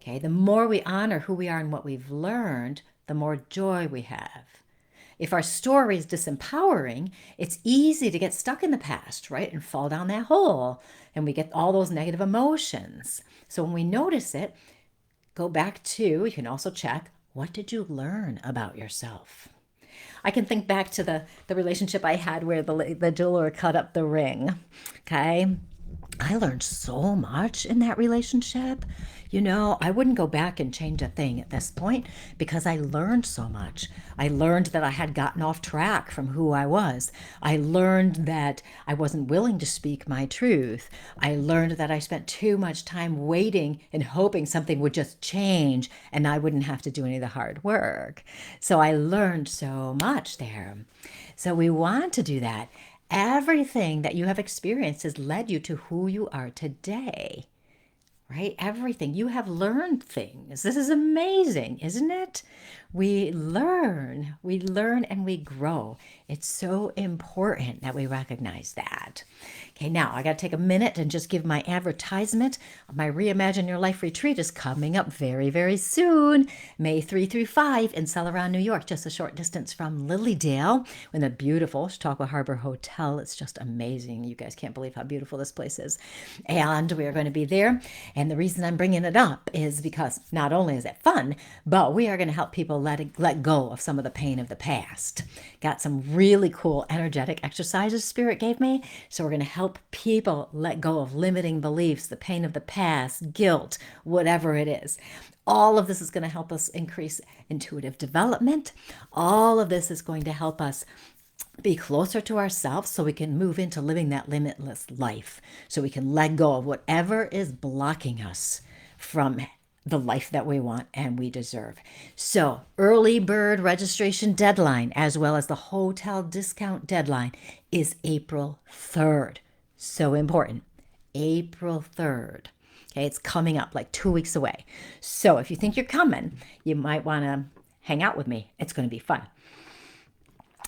S1: Okay. The more we honor who we are and what we've learned, the more joy we have. If our story is disempowering, it's easy to get stuck in the past, right? And fall down that hole. And we get all those negative emotions. So when we notice it, go back to, you can also check, what did you learn about yourself? I can think back to the relationship I had where the jeweler cut up the ring. Okay. I learned so much in that relationship. I wouldn't go back and change a thing at this point because I learned so much. I learned that I had gotten off track from who I was. I learned that I wasn't willing to speak my truth. I learned that I spent too much time waiting and hoping something would just change and I wouldn't have to do any of the hard work. So I learned so much there. So we want to do that. Everything that you have experienced has led you to who you are today, right? Everything. You have learned things. This is amazing, isn't it? We learn and we grow. It's so important that we recognize that. Okay, now I got to take a minute and just give my advertisement. My Reimagine Your Life retreat is coming up very, very soon, May 3 through 5 in Celeron, New York, just a short distance from Lilydale in the beautiful Chautauqua Harbor Hotel. It's just amazing. You guys can't believe how beautiful this place is. And we are going to be there. And the reason I'm bringing it up is because not only is it fun, but we are going to help people let go of some of the pain of the past. Got some really cool energetic exercises Spirit gave me. So we're going to help people let go of limiting beliefs, the pain of the past, guilt, whatever it is. All of this is going to help us increase intuitive development. All of this is going to help us be closer to ourselves so we can move into living that limitless life, so we can let go of whatever is blocking us from the life that we want and we deserve. So early bird registration deadline, as well as the hotel discount deadline, is April 3rd. So important. April 3rd. Okay, it's coming up like 2 weeks away. So if you think you're coming, you might want to hang out with me. It's going to be fun.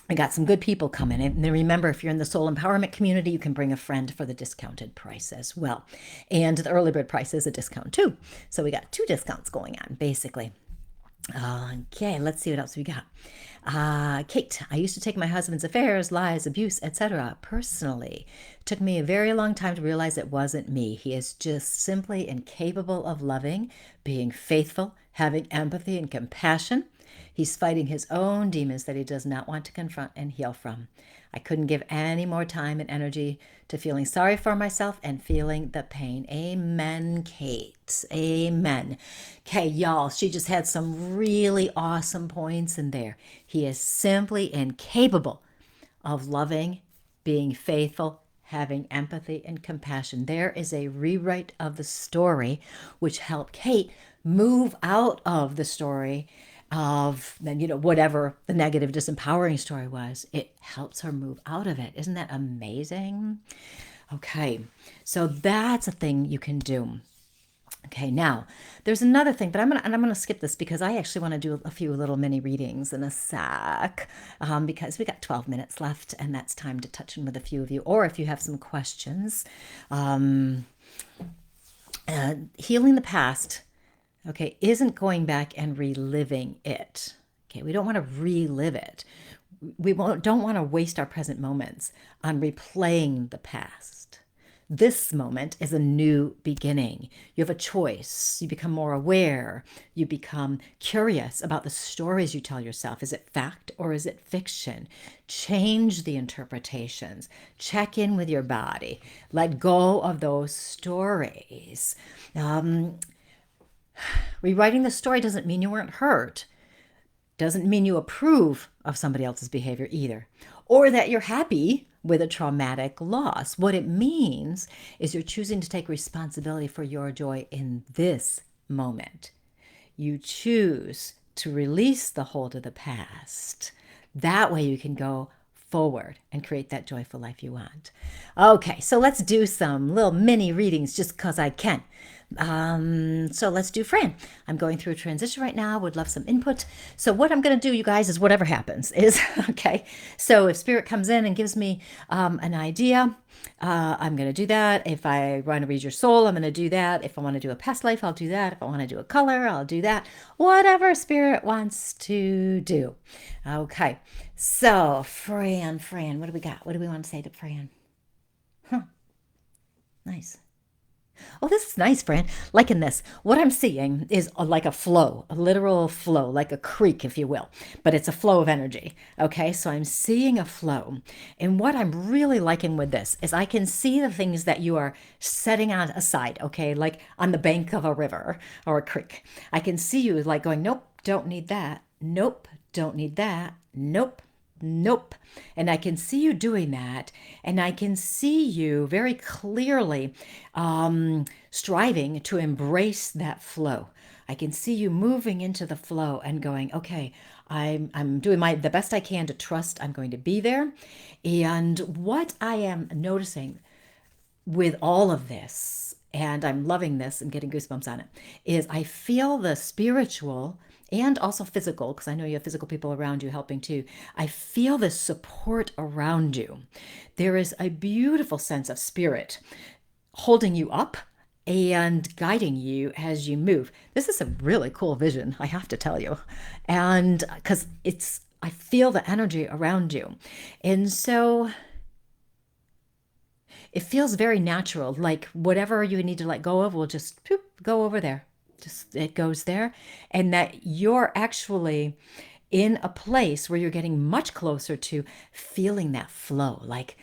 S1: I got some good people coming. And then remember, if you're in the soul empowerment community, you can bring a friend for the discounted price as well. And the early bird price is a discount too. So we got 2 discounts going on, basically. Okay, let's see what else we got. Kate, I used to take my husband's affairs, lies, abuse, etc. personally. It took me a very long time to realize it wasn't me. He is just simply incapable of loving, being faithful, having empathy and compassion. He's fighting his own demons that he does not want to confront and heal from. I couldn't give any more time and energy to feeling sorry for myself and feeling the pain. Amen, Kate. Amen. Okay, y'all, she just had some really awesome points in there. He is simply incapable of loving, being faithful, having empathy and compassion. There is a rewrite of the story which helped Kate move out of the story of then whatever the negative disempowering story was. It helps her move out of it. Isn't that amazing? Okay, so that's a thing you can do. Okay, now there's another thing, but I'm gonna skip this because I actually want to do a few little mini readings in a sec, because we got 12 minutes left, and that's time to touch in with a few of you, or if you have some questions. Healing the past, okay, isn't going back and reliving it. Okay, we don't want to relive it. We don't want to waste our present moments on replaying the past. This moment is a new beginning. You have a choice. You become more aware. You become curious about the stories you tell yourself. Is it fact or is it fiction? Change the interpretations. Check in with your body. Let go of those stories. Rewriting the story doesn't mean you weren't hurt, doesn't mean you approve of somebody else's behavior either, or that you're happy with a traumatic loss. What it means is you're choosing to take responsibility for your joy in this moment. You choose to release the hold of the past. That way you can go forward and create that joyful life you want. Okay, so let's do some little mini readings just because I can. So let's do Fran. I'm going through a transition right now. Would love some input. So what I'm going to do, you guys, is whatever happens is okay. So if spirit comes in and gives me an idea, I'm going to do that. If I want to read your soul, I'm going to do that. If I want to do a past life, I'll do that. If I want to do a color, I'll do that. Whatever spirit wants to do. Okay. So Fran, what do we got? What do we want to say to Fran? Nice. Oh, this is nice, Fran. Liking this. What I'm seeing is like a flow, a literal flow, like a creek, if you will, but it's a flow of energy. Okay, so I'm seeing a flow. And what I'm really liking with this is I can see the things that you are setting on aside, okay, like on the bank of a river or a creek. I can see you like going, nope, don't need that. Nope, don't need that. Nope, nope. And I can see you doing that. And I can see you very clearly striving to embrace that flow. I can see you moving into the flow and going, okay, I'm doing the best I can to trust I'm going to be there. And what I am noticing with all of this, and I'm loving this and getting goosebumps on it, is I feel the spiritual and also physical, because I know you have physical people around you helping too. I feel the support around you. There is a beautiful sense of spirit holding you up and guiding you as you move. This is a really cool vision, I have to tell you. And because I feel the energy around you. And so it feels very natural, like whatever you need to let go of will just go over there. Just it goes there. And that you're actually in a place where you're getting much closer to feeling that flow, like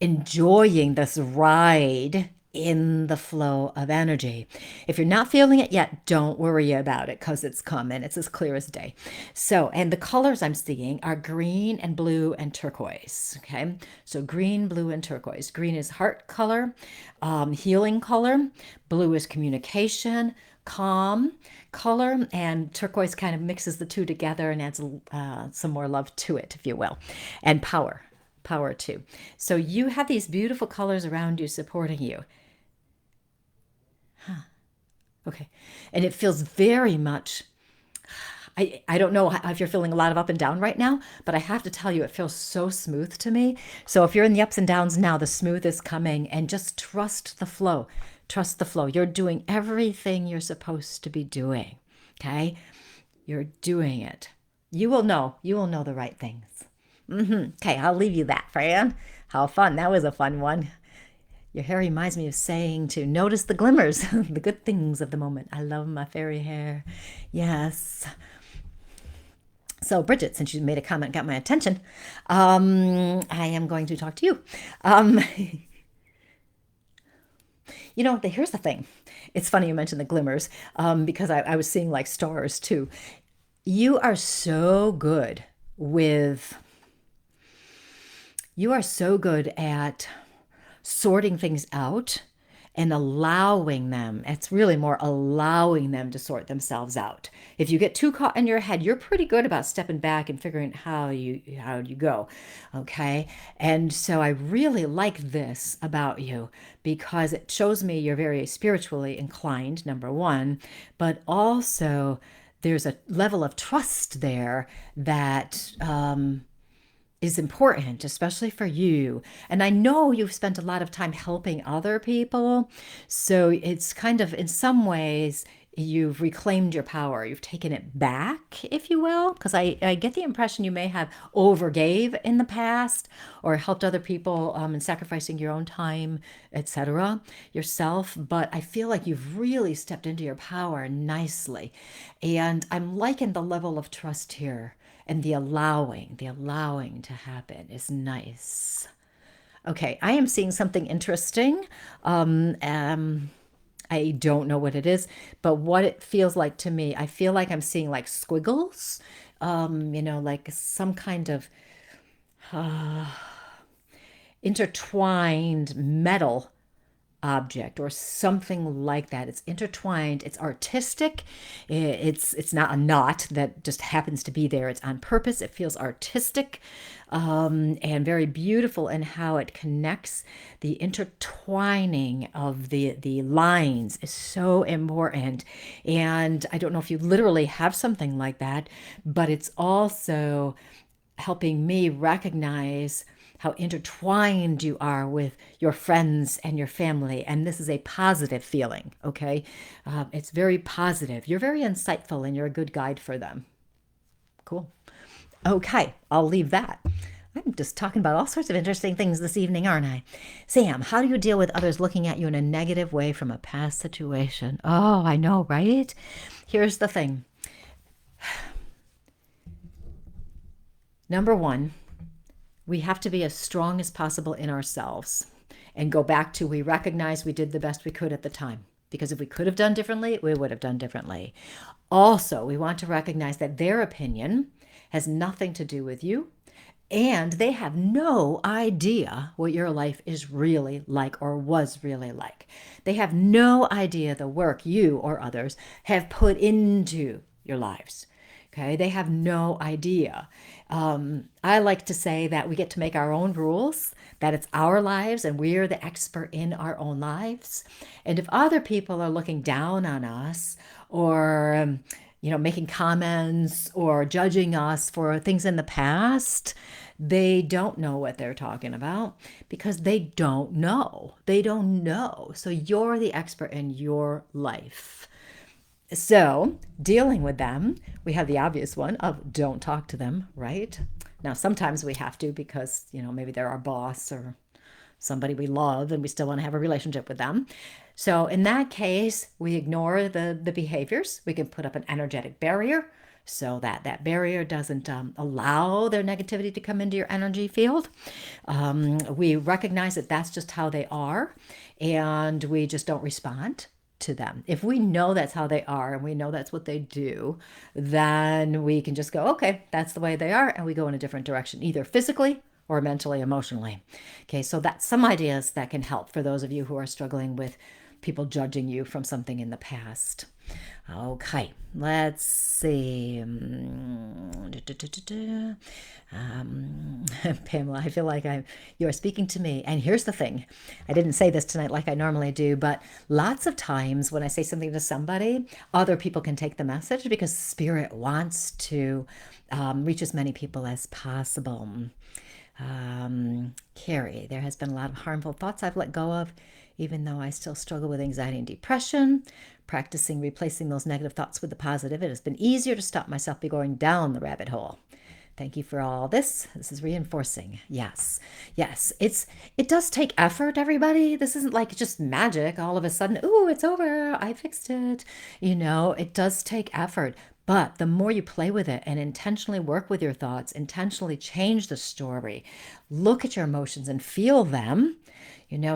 S1: enjoying this ride in the flow of energy. If you're not feeling it yet, don't worry about it because it's coming. It's as clear as day. So, and the colors I'm seeing are green and blue and turquoise. Okay. So green, blue, and turquoise. Green is heart color, healing color. Blue is communication, calm color, and turquoise kind of mixes the two together and adds some more love to it, if you will, and power too. So you have these beautiful colors around you supporting you. Okay. And it feels very much, I don't know if you're feeling a lot of up and down right now, but I have to tell you, it feels so smooth to me. So if you're in the ups and downs now, the smooth is coming, and just trust the flow. Trust the flow. You're doing everything you're supposed to be doing. Okay. You're doing it. You will know. You will know the right things. Okay. I'll leave you that, Fran. How fun. That was a fun one. Your hair reminds me of saying to notice the glimmers, the good things of the moment. I love my fairy hair. Yes. So, Bridget, since you made a comment, got my attention, I am going to talk to you. Um, here's the thing. It's funny you mentioned the glimmers because I was seeing like stars too. You are so good with, you are so good at sorting things out and allowing them. It's really more allowing them to sort themselves out. If you get too caught in your head, you're pretty good about stepping back and figuring how you go. Okay. And so I really like this about you because it shows me you're very spiritually inclined, number one, but also there's a level of trust there that is important, especially for you. And I know you've spent a lot of time helping other people. So it's kind of, in some ways, you've reclaimed your power. You've taken it back, if you will, because I get the impression you may have overgave in the past or helped other people in sacrificing your own time, etc., yourself. But I feel like you've really stepped into your power nicely. And I'm liking the level of trust here. And the allowing to happen is nice. Okay, I am seeing something interesting. I don't know what it is, but what it feels like to me, I feel like I'm seeing like squiggles, like some kind of intertwined metal object or something like that. It's intertwined, it's artistic. It's not a knot that just happens to be there. It's on purpose. It feels artistic, and very beautiful in how it connects. The intertwining of the lines is so important. And I don't know if you literally have something like that, but it's also helping me recognize how intertwined you are with your friends and your family. And this is a positive feeling, okay? It's very positive. You're very insightful and you're a good guide for them. Cool. Okay, I'll leave that. I'm just talking about all sorts of interesting things this evening, aren't I? Sam, how do you deal with others looking at you in a negative way from a past situation? Oh, I know, right? Here's the thing. Number one, we have to be as strong as possible in ourselves and go back to we recognize we did the best we could at the time. Because if we could have done differently, we would have done differently. Also, we want to recognize that their opinion has nothing to do with you, and they have no idea what your life is really like or was really like. They have no idea the work you or others have put into your lives. Okay, they have no idea. I like to say that we get to make our own rules, that it's our lives and we're the expert in our own lives. And if other people are looking down on us or, making comments or judging us for things in the past, they don't know what they're talking about because they don't know. They don't know. So you're the expert in your life. So, dealing with them, we have the obvious one of don't talk to them, right? Now, sometimes we have to because, maybe they're our boss or somebody we love and we still want to have a relationship with them. So, in that case, we ignore the behaviors. We can put up an energetic barrier so that that barrier doesn't allow their negativity to come into your energy field. We recognize that that's just how they are and we just don't respond to them. If we know that's how they are and we know that's what they do, then we can just go, okay, that's the way they are. And we go in a different direction, either physically or mentally, emotionally. Okay, so that's some ideas that can help for those of you who are struggling with people judging you from something in the past. Okay, let's see. Pamela, I feel like you are speaking to me. And here's the thing. I didn't say this tonight like I normally do, but lots of times when I say something to somebody, other people can take the message because Spirit wants to reach as many people as possible. Carrie, there has been a lot of harmful thoughts I've let go of, even though I still struggle with anxiety and depression. Practicing replacing those negative thoughts with the positive, it has been easier to stop myself from going down the rabbit hole. Thank you for all this. This is reinforcing. Yes. It does take effort, everybody. This isn't like just magic. All of a sudden, ooh, it's over. I fixed it. It does take effort. But the more you play with it and intentionally work with your thoughts, intentionally change the story, look at your emotions and feel them,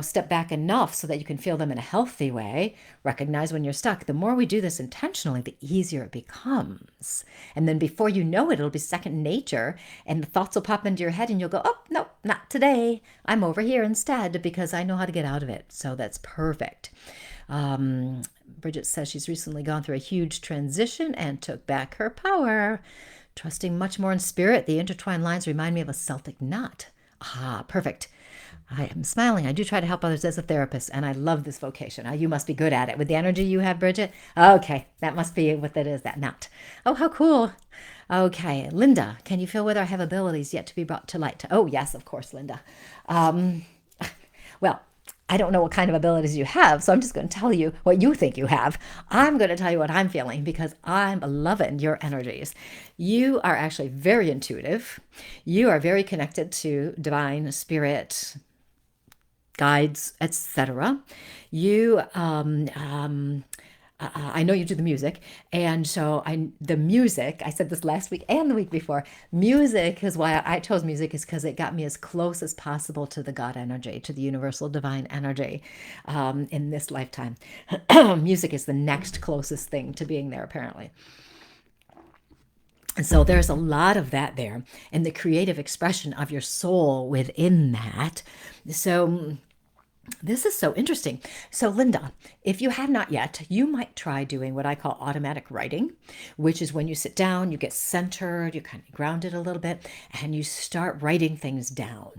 S1: step back enough so that you can feel them in a healthy way, recognize when you're stuck. The more we do this intentionally, the easier it becomes. And then before you know it, it'll be second nature and the thoughts will pop into your head and you'll go, oh, no, not today. I'm over here instead because I know how to get out of it. So that's perfect. Bridget says she's recently gone through a huge transition and took back her power. Trusting much more in spirit. The intertwined lines remind me of a Celtic knot. Ah, perfect. I am smiling. I do try to help others as a therapist, and I love this vocation. You must be good at it. With the energy you have, Bridget? Okay, that must be what that is, that knot. Oh, how cool. Okay, Linda, can you feel whether I have abilities yet to be brought to light? Oh, yes, of course, Linda. Well, I don't know what kind of abilities you have, so I'm just going to tell you what you think you have. I'm going to tell you what I'm feeling because I'm loving your energies. You are actually very intuitive. You are very connected to divine spirit, guides, etc. You I know you do the music, and so the music. I said this last week and the week before. Music is why I chose music, is because it got me as close as possible to the God energy, to the universal divine energy, in this lifetime. Music is the next closest thing to being there, apparently. And so there's a lot of that there, and the creative expression of your soul within that. So this is so interesting. So, Linda, if you have not yet, you might try doing what I call automatic writing, which is when you sit down, you get centered, you kind of grounded a little bit, and you start writing things down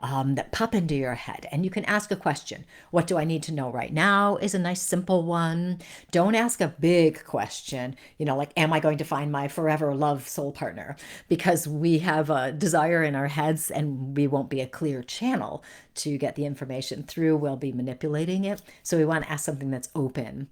S1: that pop into your head. And you can ask a question. What do I need to know right now is a nice, simple one. Don't ask a big question, like, am I going to find my forever love soul partner? Because we have a desire in our heads and we won't be a clear channel to get the information through. We'll be manipulating it. So we want to ask something that's open.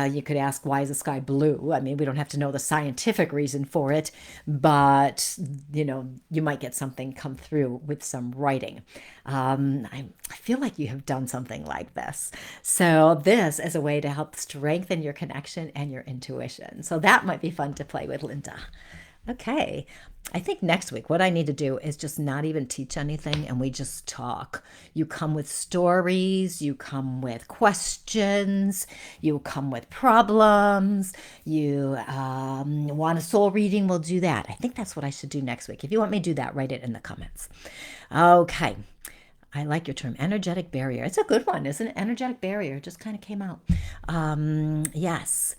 S1: You could ask, why is the sky blue? I mean, we don't have to know the scientific reason for it, but you might get something come through with some writing. I feel like you have done something like this. So this is a way to help strengthen your connection and your intuition. So that might be fun to play with, Linda. Okay. I think next week, what I need to do is just not even teach anything and we just talk. You come with stories, you come with questions, you come with problems. You want a soul reading, we'll do that. I think that's what I should do next week. If you want me to do that, write it in the comments. Okay. I like your term, energetic barrier. It's a good one, isn't it? Energetic barrier just kind of came out. Yes.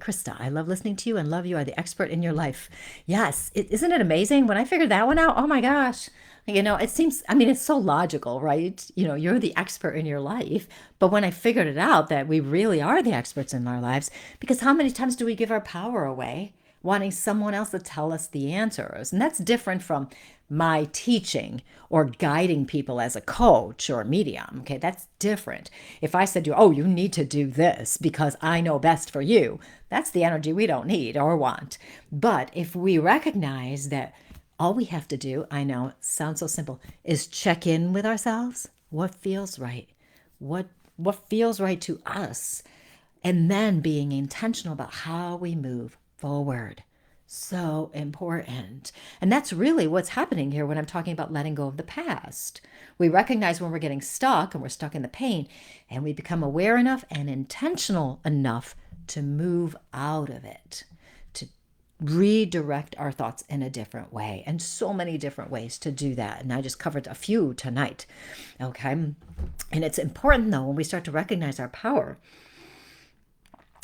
S1: Krista, I love listening to you and love you are the expert in your life. Yes, isn't it amazing? When I figured that one out, oh my gosh, it seems, it's so logical, right? You're the expert in your life. But when I figured it out that we really are the experts in our lives, because how many times do we give our power away wanting someone else to tell us the answers? And that's different from my teaching or guiding people as a coach or a medium. Okay, that's different. If I said to you, oh, you need to do this because I know best for you, that's the energy we don't need or want. But if we recognize that all we have to do, I know it sounds so simple, is check in with ourselves. What feels right? What feels right to us? And then being intentional about how we move forward. So important. And that's really what's happening here when I'm talking about letting go of the past. We recognize when we're getting stuck and we're stuck in the pain, and we become aware enough and intentional enough to move out of it, to redirect our thoughts in a different way. And so many different ways to do that. And I just covered a few tonight. Okay. And it's important, though, when we start to recognize our power.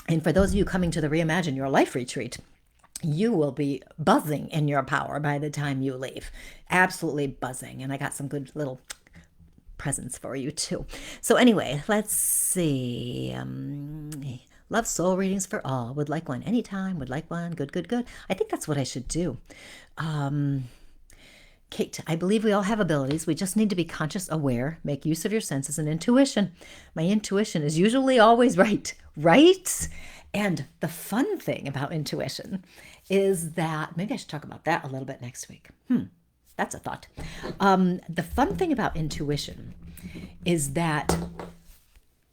S1: And for those of you coming to the Reimagine Your Life retreat, you will be buzzing in your power by the time you leave. Absolutely buzzing. And I got some good little presents for you too. So anyway, let's see. Love soul readings for all. Would like one anytime. Would like one. Good, good, good. I think that's what I should do. Kate, I believe we all have abilities. We just need to be conscious, aware, make use of your senses and intuition. My intuition is usually always right, right? And the fun thing about intuition is that, maybe I should talk about that a little bit next week. That's a thought. The fun thing about intuition is that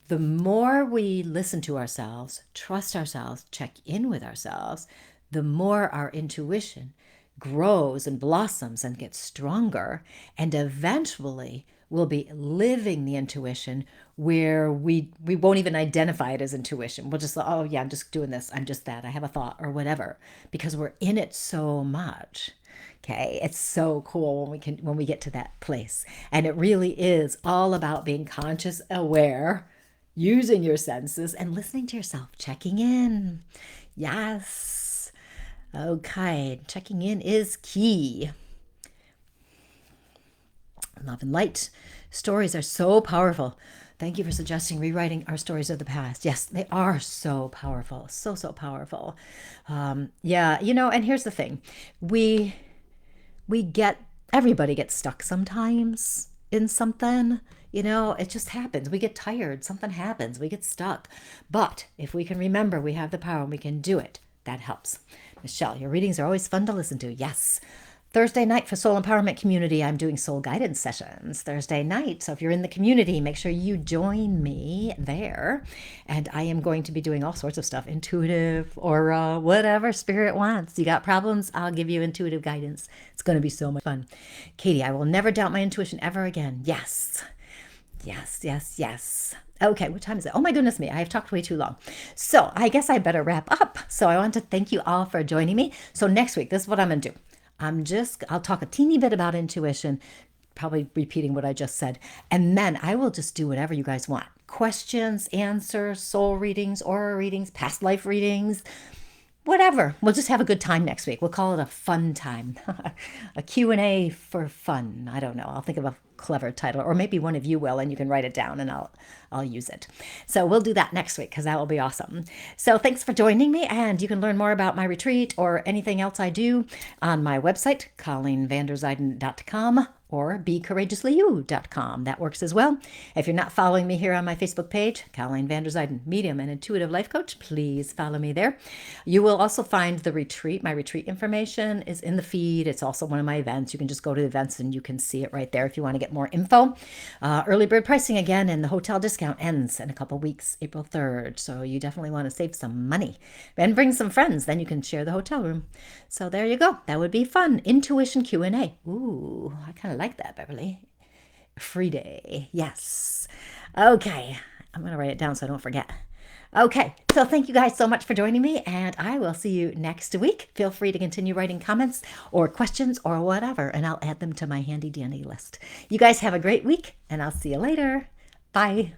S1: the more we listen to ourselves, trust ourselves, check in with ourselves, the more our intuition grows and blossoms and gets stronger. And eventually we'll be living the intuition where we won't even identify it as intuition. We'll just, oh yeah, I'm just doing this. I'm just that. I have a thought or whatever, because we're in it so much. Okay. It's so cool when we get to that place. And it really is all about being conscious, aware, using your senses and listening to yourself, checking in. Yes. Okay. Checking in is key. Love and light. Stories are so powerful. Thank you for suggesting rewriting our stories of the past. Yes, they are so powerful. So, so powerful. Yeah, and here's the thing. Everybody gets stuck sometimes in something. It just happens. We get tired. Something happens. We get stuck. But if we can remember we have the power and we can do it, that helps. Michelle, your readings are always fun to listen to. Yes. Thursday night for Soul Empowerment Community, I'm doing soul guidance sessions Thursday night. So if you're in the community, make sure you join me there. And I am going to be doing all sorts of stuff, intuitive, aura, whatever spirit wants. You got problems? I'll give you intuitive guidance. It's going to be so much fun. Katie, I will never doubt my intuition ever again. Yes. Yes, yes, yes. Okay, what time is it? Oh my goodness me, I've talked way too long. So I guess I better wrap up. So I want to thank you all for joining me. So next week, this is what I'm going to do. I'll talk a teeny bit about intuition, probably repeating what I just said. And then I will just do whatever you guys want. Questions, answers, soul readings, aura readings, past life readings, whatever. We'll just have a good time next week. We'll call it a fun time. A Q&A for fun. I don't know. I'll think of a clever title, or maybe one of you will, and you can write it down and I'll use it. So we'll do that next week because that will be awesome. So thanks for joining me, and you can learn more about my retreat or anything else I do on my website, ColleenVanderzuyden.com, or becourageouslyyou.com. That works as well. If you're not following me here on my Facebook page, Colleen Vanderzuyden, medium and intuitive life coach, please follow me there. You will also find the retreat. My retreat information is in the feed. It's also one of my events. You can just go to the events and you can see it right there if you want to get more info. Early bird pricing again, and the hotel discount ends in a couple weeks, April 3rd. So you definitely want to save some money and bring some friends. Then you can share the hotel room. So there you go. That would be fun. Intuition Q&A. Ooh, I kind of like that, Beverly. Free day. Yes. Okay. I'm going to write it down so I don't forget. Okay. So thank you guys so much for joining me, and I will see you next week. Feel free to continue writing comments or questions or whatever, and I'll add them to my handy dandy list. You guys have a great week, and I'll see you later. Bye.